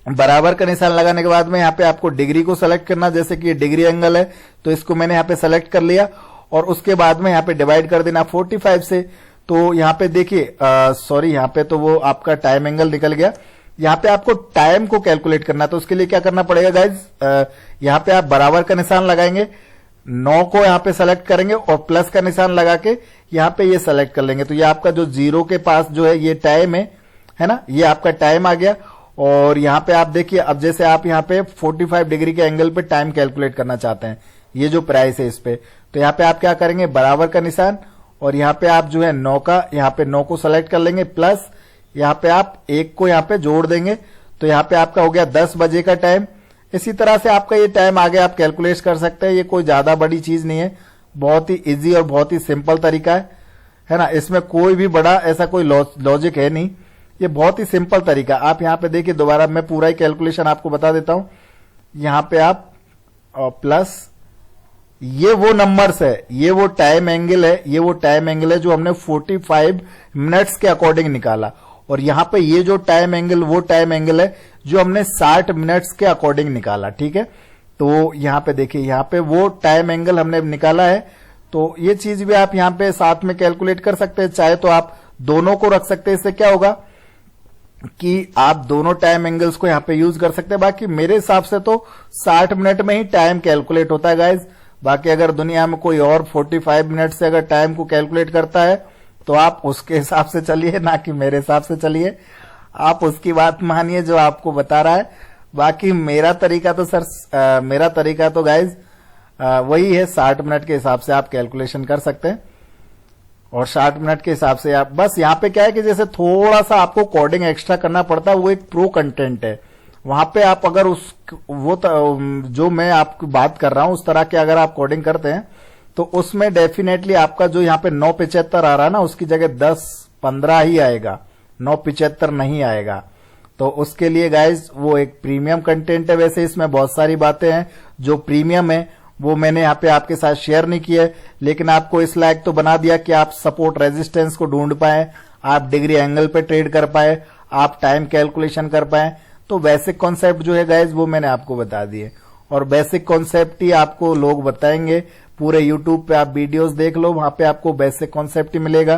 बराबर का निशान लगाने के बाद में यहाँ पे आपको डिग्री को सेलेक्ट करना, जैसे कि ये डिग्री एंगल है तो इसको मैंने यहाँ पे सेलेक्ट कर लिया और उसके बाद में यहाँ पे डिवाइड कर देना 45 से। तो यहाँ पे देखिए सॉरी, यहाँ पे तो वो आपका टाइम एंगल निकल गया। यहाँ पे आपको टाइम को कैलकुलेट करना, तो उसके लिए क्या करना पड़ेगा गाइज, यहाँ पे आप बराबर का निशान लगाएंगे, 9 को यहाँ पे सेलेक्ट करेंगे और प्लस का निशान लगा के यहाँ पे ये सेलेक्ट कर लेंगे। तो ये आपका जो 0 के पास जो है ये टाइम है ना, ये आपका टाइम आ गया। और यहाँ पे आप देखिए, अब जैसे आप यहाँ पे 45 डिग्री के एंगल पे टाइम कैलकुलेट करना चाहते हैं, ये जो प्राइस है इस पे, तो यहाँ पे आप क्या करेंगे, बराबर का निशान और यहाँ पे आप जो है 9 का, यहाँ पे 9 को सेलेक्ट कर लेंगे, प्लस यहाँ पे आप 1 को यहाँ पे जोड़ देंगे। तो यहाँ पे आपका हो गया 10 बजे का टाइम। इसी तरह से आपका ये टाइम आगे आप कैलकुलेट कर सकते हैं। ये कोई ज्यादा बड़ी चीज नहीं है, बहुत ही इजी और बहुत ही सिंपल तरीका है ना। इसमें कोई भी बड़ा ऐसा कोई लॉजिक है नहीं, ये बहुत ही सिंपल तरीका। आप यहाँ पे देखिए, दोबारा मैं पूरा ही कैलकुलेशन आपको बता देता हूं। यहाँ पे आप प्लस, ये वो नंबर्स है, ये वो टाइम एंगल है, ये वो टाइम एंगल है जो हमने 45 मिनट्स के अकॉर्डिंग निकाला। और यहाँ पे ये जो टाइम एंगल, वो टाइम एंगल है जो हमने 60 मिनट्स के अकॉर्डिंग निकाला, ठीक है। तो यहाँ पे देखिए, यहाँ पे वो टाइम एंगल हमने निकाला है। तो ये चीज भी आप यहाँ पे साथ में कैलकुलेट कर सकते हैं, चाहे तो आप दोनों को रख सकते हैं। इससे क्या होगा कि आप दोनों टाइम एंगल्स को यहाँ पे यूज कर सकते हैं। बाकी मेरे हिसाब से तो 60 मिनट में ही टाइम कैलकुलेट होता है गाइज। बाकी अगर दुनिया में कोई और 45 मिनट से अगर टाइम को कैलकुलेट करता है तो आप उसके हिसाब से चलिए, ना कि मेरे हिसाब से चलिए। आप उसकी बात मानिए जो आपको बता रहा है। बाकी मेरा तरीका तो मेरा तरीका तो गाइज वही है, 60 मिनट के हिसाब से आप कैलकुलेशन कर सकते हैं। और 60 मिनट के हिसाब से आप बस, यहाँ पे क्या है कि जैसे थोड़ा सा आपको कोडिंग एक्स्ट्रा करना पड़ता है, वो एक प्रो कंटेंट है। वहां पे आप अगर जो मैं आपकी बात कर रहा हूं उस तरह के अगर आप कोडिंग करते हैं तो उसमें डेफिनेटली आपका जो यहाँ पे 975 आ रहा है ना, उसकी जगह 10-15 ही आएगा, 975 नहीं आएगा। तो उसके लिए गाइज वो एक प्रीमियम कंटेंट है। वैसे इसमें बहुत सारी बातें हैं जो प्रीमियम है, वो मैंने यहाँ पे आपके साथ शेयर नहीं किया है, लेकिन आपको इस लायक तो बना दिया कि आप सपोर्ट रेजिस्टेंस को ढूंढ पाए, आप डिग्री एंगल पे ट्रेड कर पाए, आप टाइम कैलकुलेशन कर पाए। तो बेसिक कॉन्सेप्ट जो है गाइज वो मैंने आपको बता दिए, और बेसिक कॉन्सेप्ट ही आपको लोग बताएंगे। पूरे यूट्यूब पे आप वीडियोस देख लो, वहां पे आपको बेसिक कॉन्सेप्ट ही मिलेगा।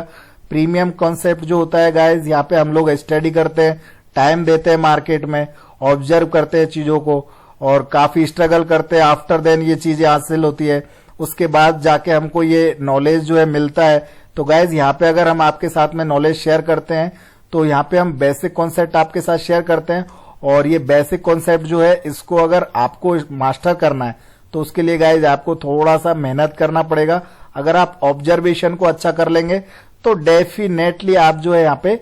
प्रीमियम कॉन्सेप्ट जो होता है गाइज, यहाँ पे हम लोग स्टडी करते हैं, टाइम देते हैं मार्केट में, ऑब्जर्व करते हैं चीजों को और काफी स्ट्रगल करते हैं। आफ्टर देन ये चीजें हासिल होती है, उसके बाद जाके हमको ये नॉलेज जो है मिलता है। तो गाइज यहाँ पे अगर हम आपके साथ में नॉलेज शेयर करते हैं तो यहाँ पे हम बेसिक कॉन्सेप्ट आपके साथ शेयर करते हैं। और ये बेसिक कॉन्सेप्ट जो है, इसको अगर आपको मास्टर करना है तो उसके लिए गाइज आपको थोड़ा सा मेहनत करना पड़ेगा। अगर आप ऑब्जर्वेशन को अच्छा कर लेंगे तो डेफिनेटली आप जो है यहाँ पे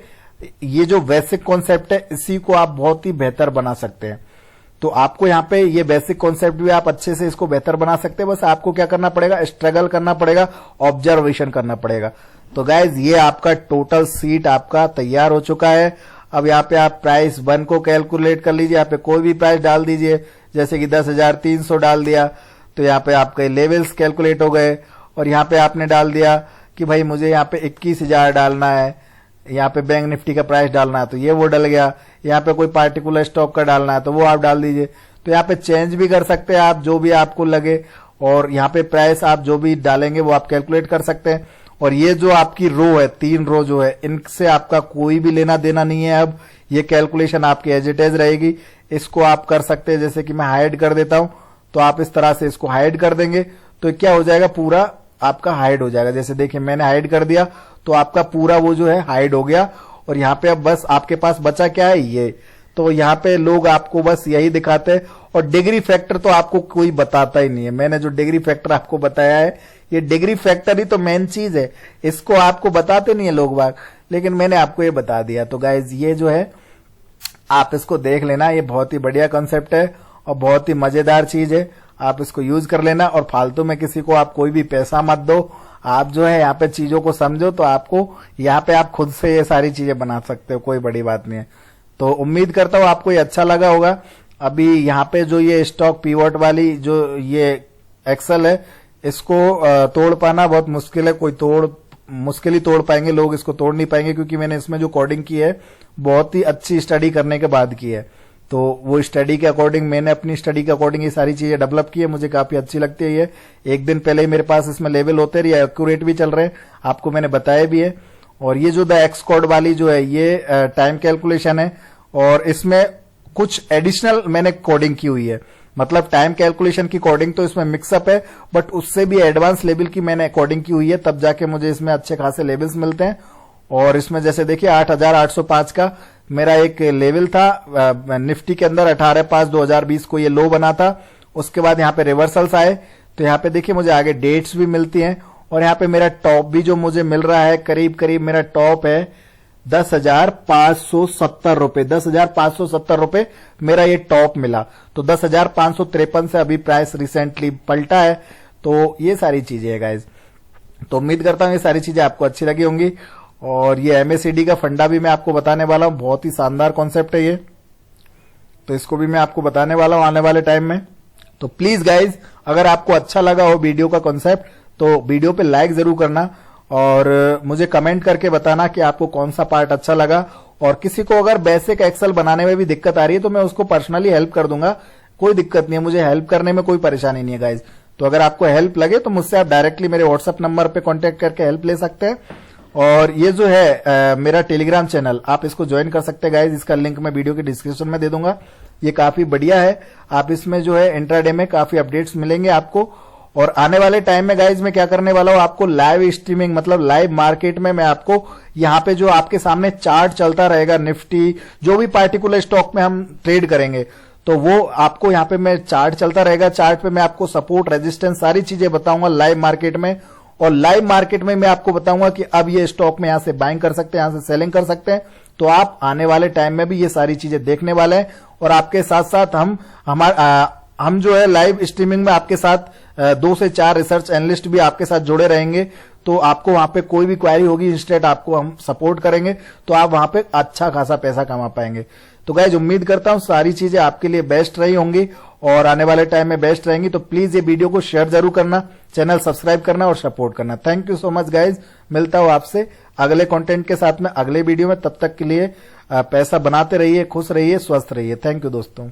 ये जो बेसिक कॉन्सेप्ट है इसी को आप बहुत ही बेहतर बना सकते हैं। तो आपको यहाँ पे ये बेसिक कॉन्सेप्ट भी आप अच्छे से इसको बेहतर बना सकते हैं। बस आपको क्या करना पड़ेगा, स्ट्रगल करना पड़ेगा, ऑब्जर्वेशन करना पड़ेगा। तो गाइज ये आपका टोटल सीट आपका तैयार हो चुका है। अब यहाँ पे आप प्राइस 1 को कैलकुलेट कर लीजिए, यहाँ पे कोई भी प्राइस डाल दीजिए, जैसे कि 10,300 डाल दिया तो यहाँ पे आपके लेवल्स कैलकुलेट हो गए। और यहाँ पे आपने डाल दिया कि भाई मुझे यहाँ पे 21,000 डालना है, यहाँ पे बैंक निफ्टी का प्राइस डालना है तो ये वो डल गया, यहाँ पे कोई पार्टिकुलर स्टॉक का डालना है तो वो आप डाल दीजिए। तो यहाँ पे चेंज भी कर सकते हैं आप जो भी आपको लगे, और यहाँ पे प्राइस आप जो भी डालेंगे वो आप कैलकुलेट कर सकते हैं। और ये जो आपकी रो है, 3 रो जो है, इनसे आपका कोई भी लेना देना नहीं है। अब ये कैलकुलेशन आपकी एज इट इज रहेगी। इसको आप कर सकते हैं, जैसे कि मैं हाइड कर देता हूं तो आप इस तरह से इसको हाइड कर देंगे तो क्या हो जाएगा, पूरा आपका हाइड हो जाएगा। जैसे देखिए मैंने हाइड कर दिया तो आपका पूरा वो जो है हाइड हो गया। और यहाँ पे अब बस आपके पास बचा क्या है, ये। तो यहाँ पे लोग आपको बस यही दिखाते हैं, और डिग्री फैक्टर तो आपको कोई बताता ही नहीं है। मैंने जो डिग्री फैक्टर आपको बताया है, ये डिग्री फैक्टर ही तो मेन चीज है, इसको आपको बताते नहीं है लोग बाग, लेकिन मैंने आपको ये बता दिया। तो गाइज ये जो है आप इसको देख लेना, ये बहुत ही बढ़िया कॉन्सेप्ट है और बहुत ही मजेदार चीज है। आप इसको यूज कर लेना और फालतू में किसी को आप कोई भी पैसा मत दो। आप जो है यहाँ पे चीजों को समझो तो आपको यहाँ पे आप खुद से ये सारी चीजें बना सकते हो, कोई बड़ी बात नहीं है। तो उम्मीद करता हूँ आपको ये अच्छा लगा होगा। अभी यहाँ पे जो ये स्टॉक पीवट वाली जो ये एक्सेल है, इसको तोड़ पाना बहुत मुश्किल है। कोई मुश्किल ही तोड़ पाएंगे लोग, इसको तोड़ नहीं पाएंगे, क्योंकि मैंने इसमें जो कोडिंग की है बहुत ही अच्छी स्टडी करने के बाद की है। तो वो स्टडी के अकॉर्डिंग, मैंने अपनी स्टडी के अकॉर्डिंग ये सारी चीजें डेवलप की है, मुझे काफी अच्छी लगती है ये। एक दिन पहले ही मेरे पास इसमें लेवल होते रहे, एक्यूरेट भी चल रहे हैं, आपको मैंने बताया भी है। और ये जो द एक्स कोड वाली जो है, ये टाइम कैलकुलेशन है, और इसमें कुछ एडिशनल मैंने कोडिंग की हुई है। मतलब टाइम कैलकुलेशन की कोडिंग तो इसमें मिक्सअप है, बट उससे भी एडवांस लेवल की मैंने कोडिंग की हुई है, तब जाके मुझे इसमें अच्छे खासे लेवल्स मिलते हैं। और इसमें जैसे देखिए 8,805 का मेरा एक लेवल था निफ्टी के अंदर, 18/5/2020 को ये लो बना था। उसके बाद यहाँ पे रिवर्सल्स आए, तो यहाँ पे देखिए मुझे आगे डेट्स भी मिलती हैं, और यहाँ पे मेरा टॉप भी जो मुझे मिल रहा है, करीब करीब मेरा टॉप है 10,570 रुपए। 10,570 रुपए मेरा ये टॉप मिला। तो 10,553 से अभी प्राइस रिसेंटली पलटा है। तो ये सारी चीजें है गाइज। तो उम्मीद करता हूं ये सारी चीजें आपको अच्छी लगी होंगी। और ये एमएसीडी का फंडा भी मैं आपको बताने वाला हूं, बहुत ही शानदार कॉन्सेप्ट है ये, तो इसको भी मैं आपको बताने वाला हूं आने वाले टाइम में। तो प्लीज गाइज, अगर आपको अच्छा लगा हो वीडियो का कॉन्सेप्ट तो वीडियो पे लाइक जरूर करना, और मुझे कमेंट करके बताना कि आपको कौन सा पार्ट अच्छा लगा। और किसी को अगर बेसिक एक्सेल बनाने में भी दिक्कत आ रही है तो मैं उसको पर्सनली हेल्प कर दूंगा, कोई दिक्कत नहीं है, मुझे हेल्प करने में कोई परेशानी नहीं है गाइज। तो अगर आपको हेल्प लगे तो मुझसे आप डायरेक्टली मेरे व्हाट्सएप नंबर पे कांटेक्ट करके हेल्प ले सकते हैं। और ये जो है मेरा टेलीग्राम चैनल, आप इसको ज्वाइन कर सकते हैं गाइज, इसका लिंक मैं वीडियो के डिस्क्रिप्शन में दे दूंगा। ये काफी बढ़िया है, आप इसमें जो है इंट्राडे में काफी अपडेट्स मिलेंगे आपको। और आने वाले टाइम में गाइज मैं क्या करने वाला हूं, आपको लाइव स्ट्रीमिंग, मतलब लाइव मार्केट में मैं आपको यहाँ पे जो आपके सामने चार्ट चलता रहेगा, निफ्टी जो भी पार्टिकुलर स्टॉक में हम ट्रेड करेंगे, तो वो आपको यहाँ पे मैं चार्ट चलता रहेगा। चार्ट पे मैं आपको सपोर्ट, रेजिस्टेंस, सारी चीजें बताऊंगा लाइव मार्केट में। और लाइव मार्केट में मैं आपको बताऊंगा कि अब ये स्टॉक में यहां से बाइंग कर सकते हैं, यहां से सेलिंग कर सकते हैं। तो आप आने वाले टाइम में भी ये सारी चीजें देखने वाले हैं, और आपके साथ साथ हम जो है लाइव स्ट्रीमिंग में आपके साथ 2 से 4 रिसर्च एनालिस्ट भी आपके साथ जुड़े रहेंगे। तो आपको वहां पे कोई भी क्वेरी होगी, इंस्टेंट आपको हम सपोर्ट करेंगे, तो आप वहां पे अच्छा खासा पैसा कमा पाएंगे। तो गाइज उम्मीद करता हूं सारी चीजें आपके लिए बेस्ट रही होंगी और आने वाले टाइम में बेस्ट रहेंगी। तो प्लीज ये वीडियो को शेयर जरूर करना, चैनल सब्सक्राइब करना और सपोर्ट करना। Thank you so much guys. मिलता हूं आपसे अगले कंटेंट के साथ में अगले वीडियो में। तब तक के लिए पैसा बनाते रहिए, खुश रहिए, स्वस्थ रहिए। थैंक यू दोस्तों।